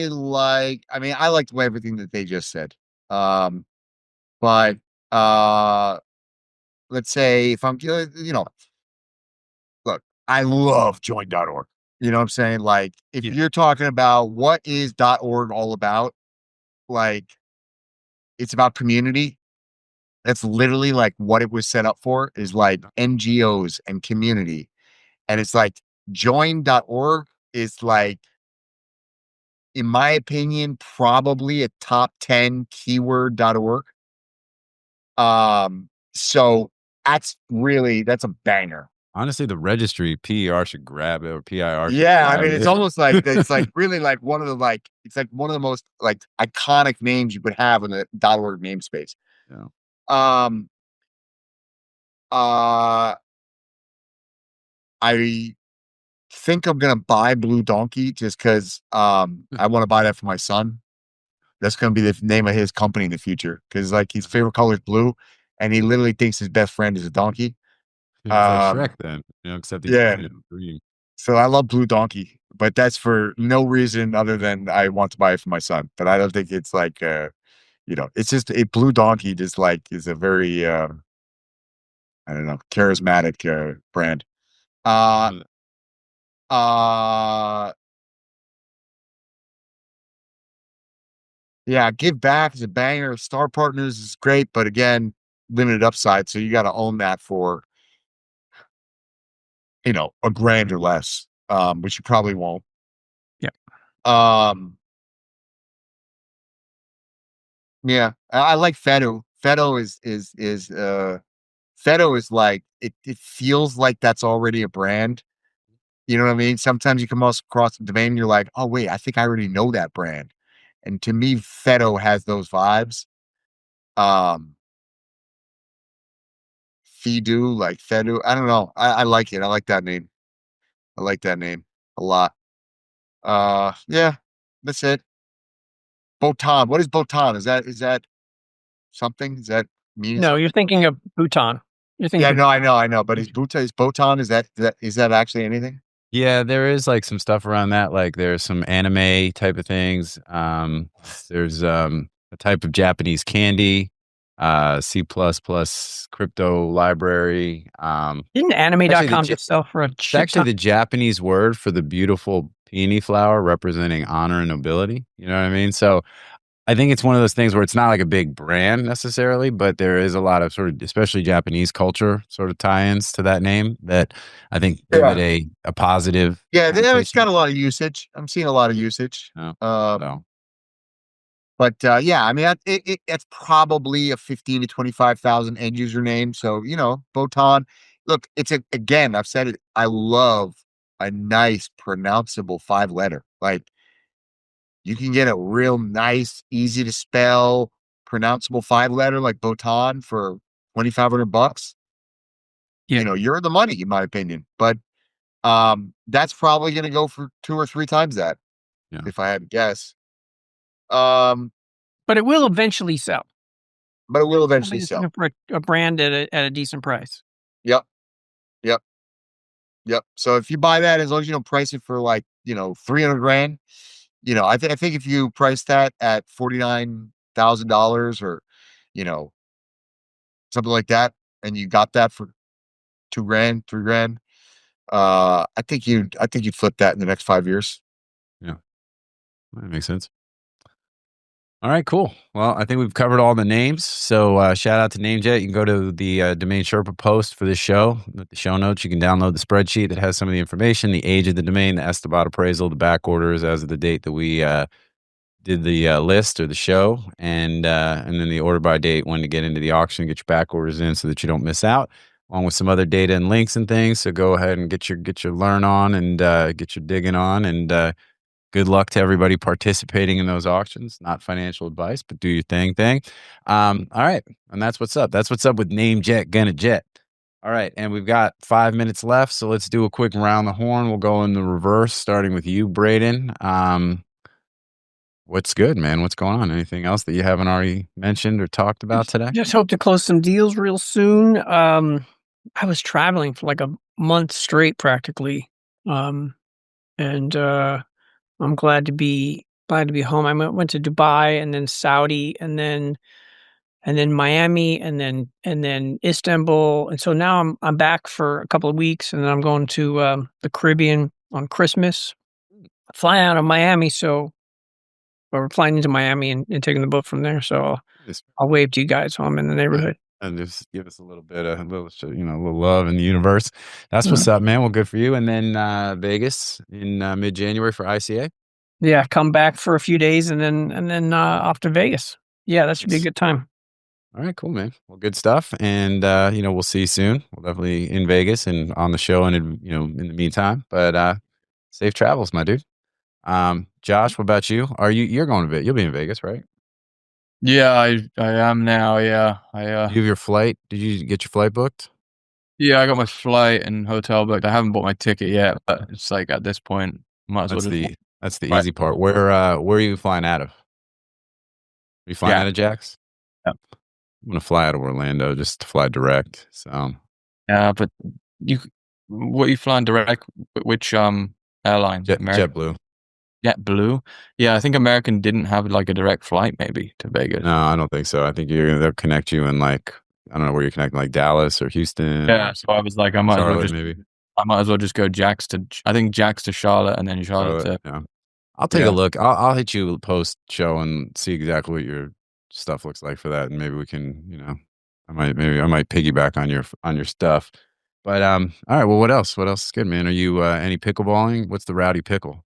liked everything that they just said. But let's say if I'm, look, I love join.org. You know what I'm saying? Like, if you're talking about what is .org all about, like, it's about community. That's literally like what it was set up for, is like NGOs and community. And it's like join.org is like, in my opinion, probably a top 10 keyword.org. So that's a banger. Honestly, the registry PER should grab it, or PIR should Yeah, I grab mean, it. it's almost like it's like really like one of the it's like one of the most like iconic names you could have in the .org namespace. Yeah. I think I'm gonna buy Blue Donkey just because I want to buy that for my son. That's gonna be the name of his company in the future, because like his favorite color is blue, and he literally thinks his best friend is a donkey. It's like Shrek then, except he's Yeah. green. So I love Blue Donkey, but that's for no reason other than I want to buy it for my son. But I don't think it's like it's just a Blue Donkey just like is a very I don't know, charismatic brand. Uh yeah, GiveBack is a banger. StarPartners is great, but again, limited upside. So you got to own that for a grand or less, which you probably won't. Yeah. Yeah, I like Fedo. Fedo Fedo is like it feels like that's already a brand. You know what I mean? Sometimes you come across the domain and you're like, oh wait, I think I already know that brand. And to me, Fedo has those vibes. Fedu, like Fedu. I don't know. I like it. I like that name. I like that name a lot. Yeah, that's it. Botan. What is Botan? Is that something? Is that mean No, something? you're thinking of Bhutan. You're Yeah, thinking no, I know. But is Botan, is that actually anything? Yeah, there is like some stuff around that. Like there's some anime type of things. There's a type of Japanese candy, C++ crypto library. Didn't Actually, anime.com just sell for a it's shit actually ton? the Japanese word for the beautiful peony flower representing honor and nobility. You know what I mean? So I think it's one of those things where it's not like a big brand necessarily, but there is a lot of sort of, especially Japanese culture sort of tie-ins to that name that I think give it a positive Yeah, it's connotation. got a lot of usage. I'm seeing a lot of usage. Oh, Uh, so but yeah, I mean, it's probably a 15 to 25,000 end user name. So Botan. Look, again, I've said it. I love a nice pronounceable 5-letter. Like you can get a real nice, easy to spell, pronounceable 5-letter like Botan for $2,500. Yeah. You're the money, in my opinion. But that's probably going to go for 2 or 3 times that, yeah. if I had to guess. But But it will eventually sell. it will eventually Somebody's sell. looking for a brand at a decent price. Yep. Yep. Yep. So if you buy that, as long as you don't price it for like, 300 grand, I think if you price that at $49,000 or, something like that, and you got that for 2 grand, 3 grand, I think you'd flip that in the next 5 years. Yeah. That makes sense. All right, cool. Well, I think we've covered all the names. So shout out to NameJet. You can go to the Domain Sherpa post for this show. With the show notes, you can download the spreadsheet that has some of the information, the age of the domain, the Esteban appraisal, the back orders as of the date that we did the list or the show, and then the order by date when to get into the auction, get your back orders in so that you don't miss out, along with some other data and links and things. So go ahead and get your learn on and get your digging on, and good luck to everybody participating in those auctions. Not financial advice, but do your thing. All right. And that's what's up. That's what's up with NameJet Gonna Jet. All right. And we've got 5 minutes left. So let's do a quick round the horn. We'll go in the reverse, starting with you, Braden. What's good, man? What's going on? Anything else that you haven't already mentioned or talked about today? Just hope to close some deals real soon. I was traveling for like a month straight practically. And I'm glad to be home. I went to Dubai and then Saudi and then Miami and then Istanbul. And so now I'm back for a couple of weeks and then I'm going to the Caribbean on Christmas. Flying out of Miami, or we're flying into Miami and taking the boat from there. So Yes. I'll wave to you guys while I'm in the neighborhood. and just give us a little bit of a little love in the universe. That's what's Mhm. up, man. Well, good for you. And then Vegas in mid-January for ICA. Yeah, come back for a few days and then off to Vegas. Yeah, that should be a Nice. good time. All right, cool, man. Well, good stuff. And we'll see you soon. We'll definitely in Vegas and on the show and in the meantime. But safe travels, my dude. Josh, what about you? You're going to You'll be in Vegas, right? Yeah, I am now. Yeah, You have your flight. Did you get your flight booked? yeah, I got my flight and hotel booked. I haven't bought my ticket yet, but it's like at this point, might as well just That's the right. easy part. Where are you flying out of? Are you flying Yeah. out of Jax? Yeah. I'm gonna fly out of Orlando just to fly direct. So Yeah, but what are you flying direct? Which airline? American? JetBlue. JetBlue. Yeah, I think American didn't have like a direct flight maybe to Vegas. No, I don't think so. I think they'll connect you in like I don't know where you're connecting, like Dallas or Houston. Yeah, or so I was like, I might Charlotte, as well maybe. go Jax to Charlotte and then Charlotte to Yeah. I'll take a look. I'll hit you post show and see exactly what your stuff looks like for that, and maybe we can, I might piggyback on your stuff. But all right. Well, what else? What else is good, man? Are you any pickleballing? What's the Rowdy Pickle?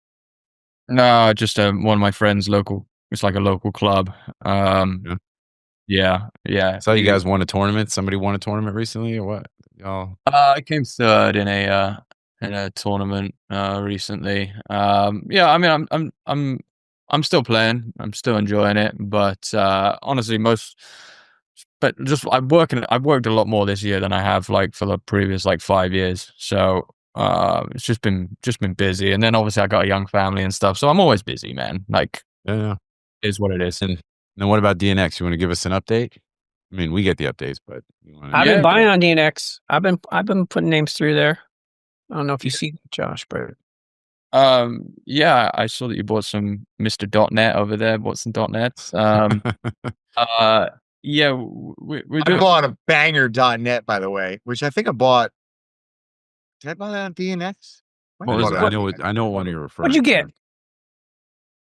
No, just one of my friends local. It's like a local club. Yeah. Yeah. So you guys won a tournament. Somebody won a tournament recently, or what? Y'all? I came third in a tournament recently. Yeah, I mean, I'm still playing. I'm still enjoying it, but honestly, I've worked a lot more this year than I have like for the previous like 5 years. So it's just been busy, and then obviously I got a young family and stuff, so I'm always busy, man. Like, Yeah. is what it is. And then what about DNX? You want to give us an update? I mean, we get the updates, but I've been buying on DNX. I've been putting names through there. I don't know if you see that, Josh, but yeah, I saw that you bought some Mr. .net over there. Bought some .nets. Yeah, we I bought a banger.net, by the way, which I think I bought. Did I buy that on DNX? I know one you're referring. what'd you get?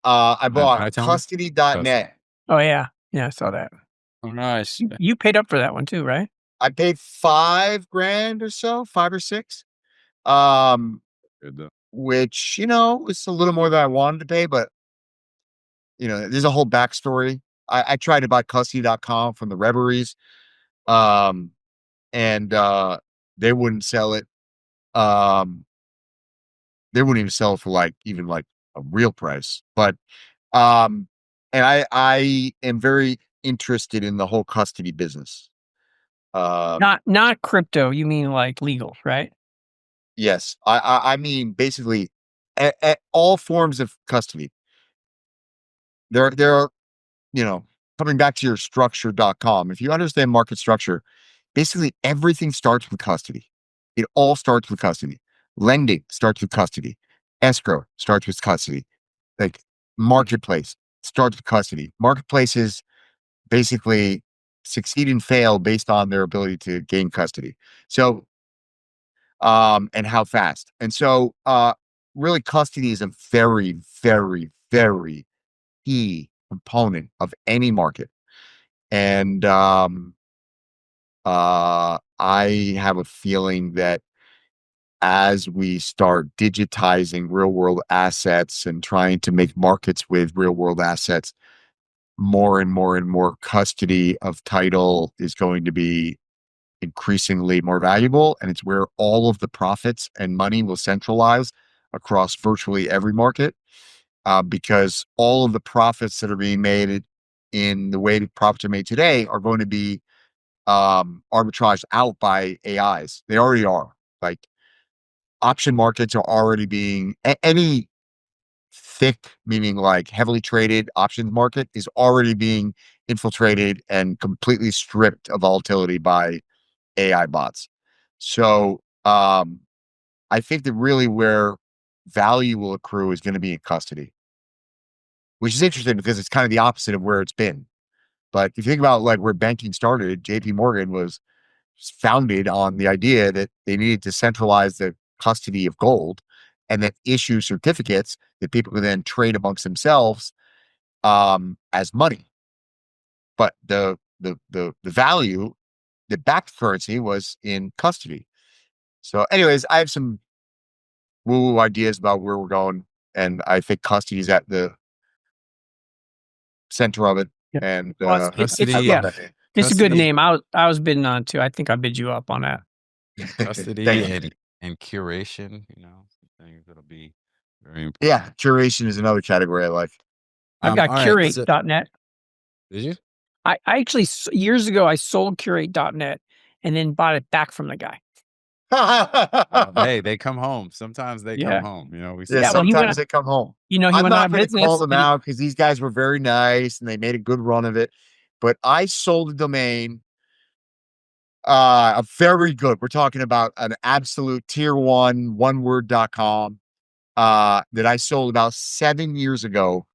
I bought Can I tell him? custody.net. Oh yeah, I saw that. Oh, nice. You paid up for that one too, right? I paid $5,000 or so, 5 or 6. Good though. Which, is a little more than I wanted to pay, but there's a whole backstory. I tried to buy custody.com from the Reveries. And they wouldn't sell it. They wouldn't even sell it for even a real price. But and I am very interested in the whole custody business. Not crypto. You mean like legal, right? Yes, I mean basically at all forms of custody. There are, coming back to your structure.com. If you understand market structure, basically everything starts with custody. It all starts with custody. Lending starts with custody. Escrow starts with custody. Like marketplace starts with custody. Marketplaces basically succeed and fail based on their ability to gain custody. So, and how fast. And so, really custody is a very, very, very key component of any market. And, I have a feeling that as we start digitizing real world assets and trying to make markets with real world assets, more and more and more custody of title is going to be increasingly more valuable. And it's where all of the profits and money will centralize across virtually every market, because all of the profits that are being made in the way that profits are made today are going to be arbitraged out by AIs. They already are. Like option markets are already being any thick, meaning like heavily traded options market is already being infiltrated and completely stripped of volatility by AI bots. So I think that really where value will accrue is going to be in custody, which is interesting because it's kind of the opposite of where it's been. But if you think about like where banking started, JP Morgan was founded on the idea that they needed to centralize the custody of gold and then issue certificates that people could then trade amongst themselves as money. But the value get back the currency was in custody. So anyways, I have some woo-woo ideas about where we're going. And I think custody is at the center of it. Yeah. And Well, Custody, I love that name. it's a good Custody. name. I was bidding on it too. I think I bid you up on that. Custody Thank you. and curation, things that'll be very important. Yeah, curation is another category I like. I've got all right, curate.net. Did you? I actually, years ago, I sold curate.net and then bought it back from the guy. Hey, they come home. Sometimes they Yeah. come home. We Yeah, Yeah, well, he sometimes went- they come home. He I'm went out not of going to business. call them and he- out because these guys were very nice and they made a good run of it. But I sold a domain, a very good. We're talking about an absolute tier one, oneword.com, that I sold about 7 years ago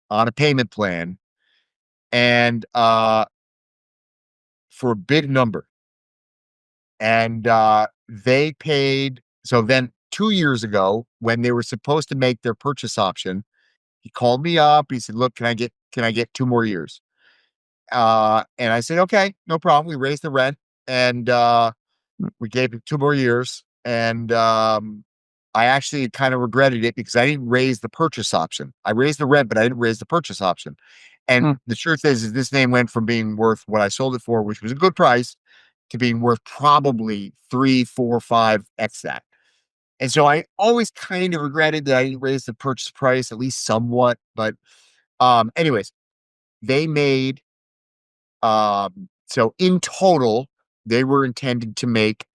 on a payment plan, and for a big number. And they paid. So then 2 years ago, when they were supposed to make their purchase option, he called me up. He said, "Look, can I get 2 more years?" And I said, "Okay, no problem." We raised the rent, and we gave him 2 more years. And I actually kind of regretted it because I didn't raise the purchase option. I raised the rent, but I didn't raise the purchase option. And the truth is this name went from being worth what I sold it for, which was a good price, to being worth probably 3, 4, 5x that. And so I always kind of regretted that I didn't raise the purchase price, at least somewhat. But anyways, they made so in total, they were intended to make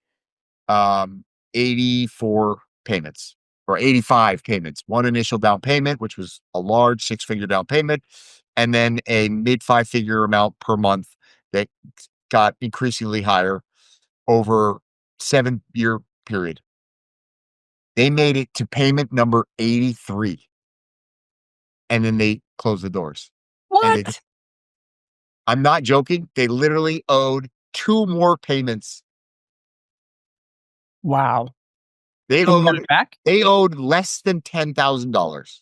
84 payments or 85 payments. One initial down payment, which was a large 6-figure down payment, and then a mid 5-figure amount per month that got increasingly higher over 7-year period. They made it to payment number 83. And then they closed the doors. What? I'm not joking. They literally owed 2 more payments. Wow. They So we got owed, it back? they owed less than $10,000.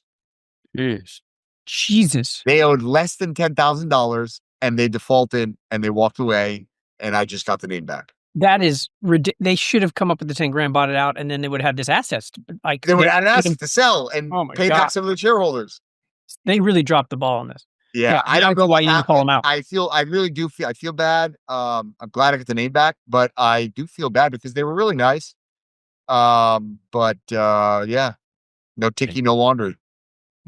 Jeez. Jesus. They owed less than $10,000 and they defaulted and they walked away. And I just got the name back. That is ridiculous. They should have come up with the 10 grand, bought it out, and then they would have this assets. They would have an asset to sell and Oh my pay God. back some of the shareholders. They really dropped the ball on this. Yeah, I don't know why you didn't call them out. I really do feel, I feel bad. I'm glad I got the name back, but I do feel bad because they were really nice. But yeah, no ticky, no laundry.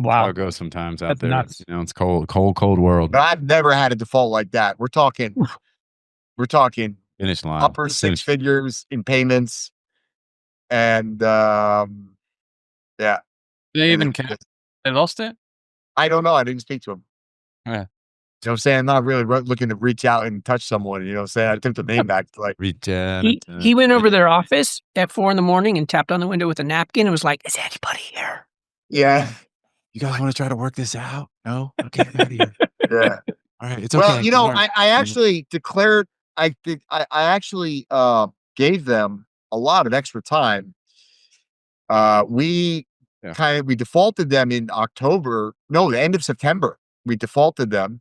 That's how Wow. it goes sometimes out That's there. nuts. It's cold world. But I've never had a default like that. We're talking Finish line. upper 6 figures in payments. And yeah. They And even then- they lost it? I don't know. I didn't speak to him. Yeah. You know what I'm saying? I'm not really looking to reach out and touch someone. You know what I'm saying? I took the name back. Like, Reach out. He went over their office at 4 a.m. and tapped on the window with a napkin and was like, "Is anybody here?" yeah. You guys want to try to work this out? No? Okay, get out of here. Yeah. All right, it's okay. Well, you know, Don't worry. I actually declared, I actually gave them a lot of extra time. We defaulted them in October. No, the end of September. We defaulted them,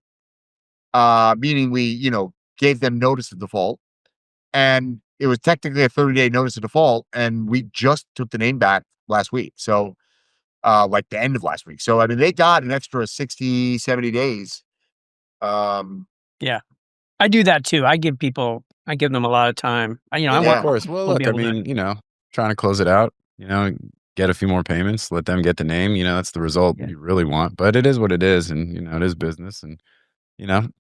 meaning we, gave them notice of default. And it was technically a 30-day notice of default. And we just took the name back last week. So, like the end of last week. So, I mean, they got an extra 60, 70 days. Yeah. I do that too. I give them a lot of time. I Yeah. Of course. Well, we'll look, be I able to- mean, trying to close it out, get a few more payments, let them get the name, that's the result Yeah. you really want. But it is what it is. And, it is business. And,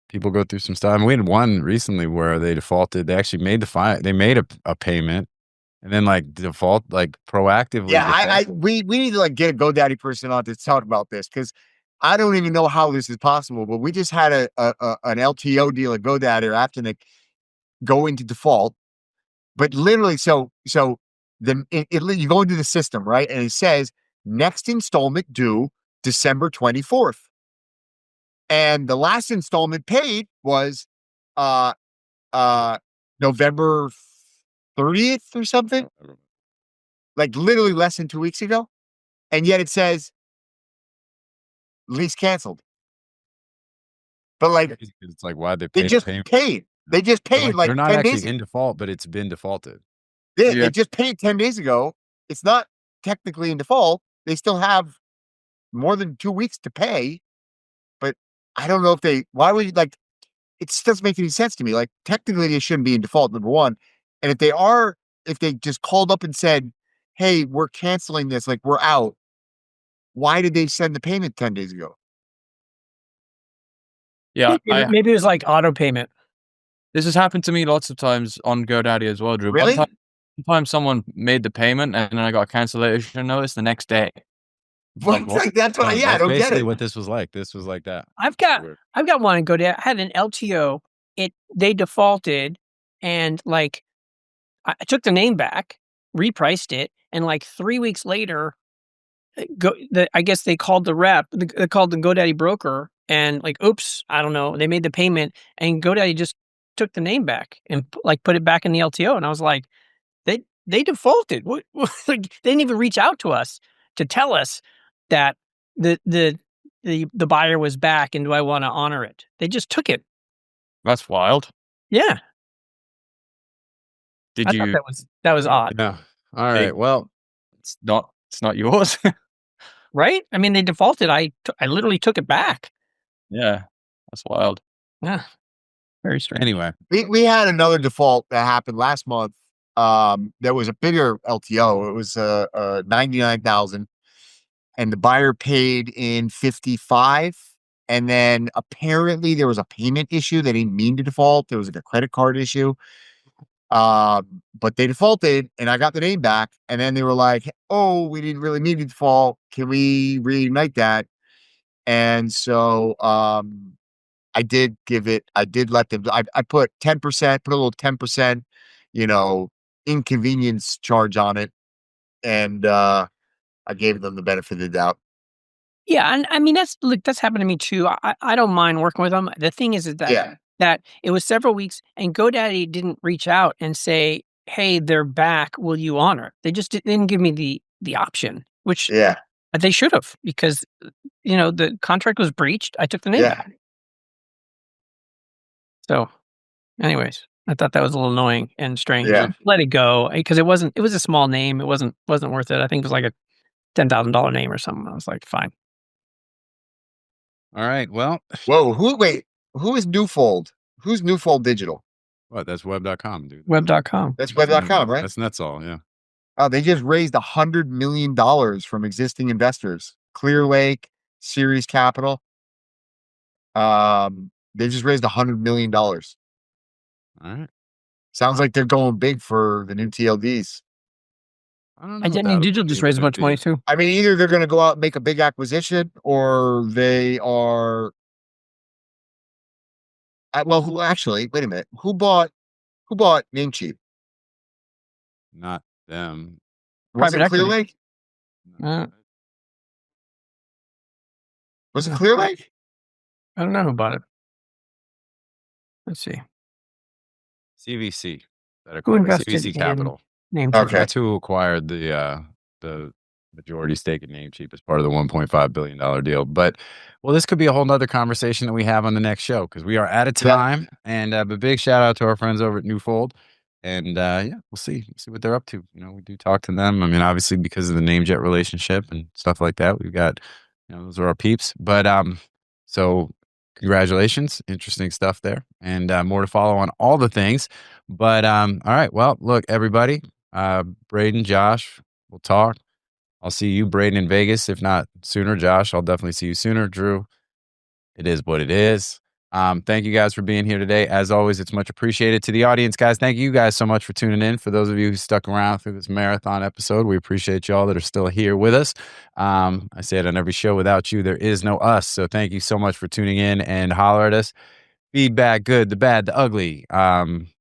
people go through some stuff. I mean, we had one recently where they defaulted. They actually made they made a payment and then proactively. Yeah, we need to get a GoDaddy person on to talk about this because I don't even know how this is possible. But we just had an LTO deal at GoDaddy or Aptenic go into default. But literally, so then you go into the system, right? And it says next installment due December 24th. And the last installment paid was November 30th or something. Like literally less than 2 weeks ago. And yet it says lease canceled. But it's like, why'd they they pay just the payment? paid. They just They're paid they're like not 10 actually days ago. in default, but it's been defaulted. They Yeah. just paid 10 days ago. It's not technically in default. They still have more than 2 weeks to pay, but I don't know if they why would you like it just doesn't make any sense to me. Like, technically, they shouldn't be in default, number one. And if they are, if they just called up and said, "Hey, we're canceling this, like, we're out," why did they send the payment 10 days ago? Yeah, Maybe it was like auto payment. this has happened to me lots of times on GoDaddy as well, Drew. Really? One time someone made the payment and then I got a cancellation notice the next day. What? what? That's what No, I, yeah, I that's don't get basically it. what this was like. This was like that. I've got Weird. one and GoDaddy. I had an LTO. They defaulted, and like I took the name back, repriced it, and like 3 weeks later, I guess they called the rep. They called the GoDaddy broker, and like, oops, I don't know. They made the payment, and GoDaddy just took the name back and like put it back in the LTO. And I was like, they defaulted. What? Like, they didn't even reach out to us to tell us that the buyer was back, and do I want to honor it? They just took it. That's wild. Yeah, Did I thought you? that was odd, Yeah. All right. Well, It's not yours. right? I mean, they defaulted. I literally took it back. Yeah, that's wild. Yeah, very strange. anyway, We had another default that happened last month. There was a bigger LTO. It was 99,000, and the buyer paid in 55. And then apparently there was a payment issue. They didn't mean to default. There was like a credit card issue. But they defaulted, and I got the name back. And then they were like, "Oh, we didn't really mean to default. Can we reignite that?" And so I did let them, I put 10%, put a little 10%, inconvenience charge on it. And I gave them the benefit of the doubt. Yeah, and I mean that's happened to me too. I don't mind working with them. The thing is that Yeah. that it was several weeks, and GoDaddy didn't reach out and say, "Hey, they're back. Will you honor?" They just didn't give me the option, which Yeah. they should have, because the contract was breached. I took the name Yeah. back. So, anyways, I thought that was a little annoying and strange. Yeah. Let it go, because it was a small name. It wasn't worth it. I think it was like a $10,000 name or something. I was like, fine. all right. Well, Whoa. Who is Newfold? Who's Newfold Digital? what? That's web.com, dude. Web.com. That's web.com, right? That's Netsol. Yeah. Oh, they just raised $100 million from existing investors. Clear Lake, Series Capital. They just raised $100 million. All right. Sounds like they're going big for the new TLDs. I don't know. Identity Digital just raised a bunch of money too. I mean, either they're going to go out and make a big acquisition, or they are. Well, actually, wait a minute. Who bought NameCheap? Not them. Was Private it Clear equity. Lake? Uh, Was it Clear Lake? I don't know who bought it. Let's see. CVC. That Who acquired invested CVC in Capital. NameCheap? Okay. That's who acquired the majority stake in NameCheap as part of the $1.5 billion deal. But this could be a whole nother conversation that we have on the next show, because we are out of time. And a big shout out to our friends over at Newfold. And yeah, we'll see what they're up to. We do talk to them. I mean, obviously, because of the NameJet relationship and stuff like that, we've got, those are our peeps. But so congratulations, interesting stuff there, and more to follow on all the things. But all right, well, look, everybody, Braden, Josh, we'll talk. I'll see you, Braden, in Vegas, if not sooner. Josh, I'll definitely see you sooner. Drew, it is what it is. Thank you guys for being here today. As always, it's much appreciated. To the audience, guys, thank you guys so much for tuning in. For those of you who stuck around through this marathon episode, we appreciate y'all that are still here with us. I say it on every show, without you, there is no us. So thank you so much for tuning in, and holler at us. Feedback, good, the bad, the ugly.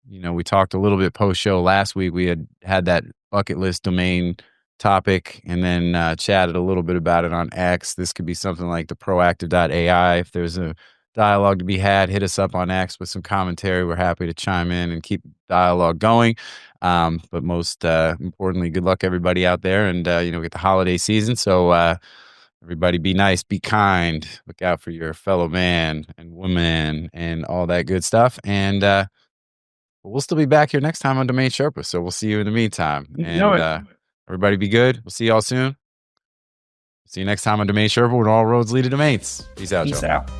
We talked a little bit post-show last week. We had that bucket list domain topic, and then chatted a little bit about it on X. This could be something like the proactive.ai. If there's a dialogue to be had, hit us up on X with some commentary. We're happy to chime in and keep dialogue going. But most importantly, good luck everybody out there, and we get the holiday season, so everybody be nice, be kind, look out for your fellow man and woman and all that good stuff. And But we'll still be back here next time on Domain Sherpa. So we'll see you in the meantime. You know And everybody be good. We'll see y'all soon. See you next time on Domain Sherpa when all roads lead to domains. Peace out, Peace y'all. out.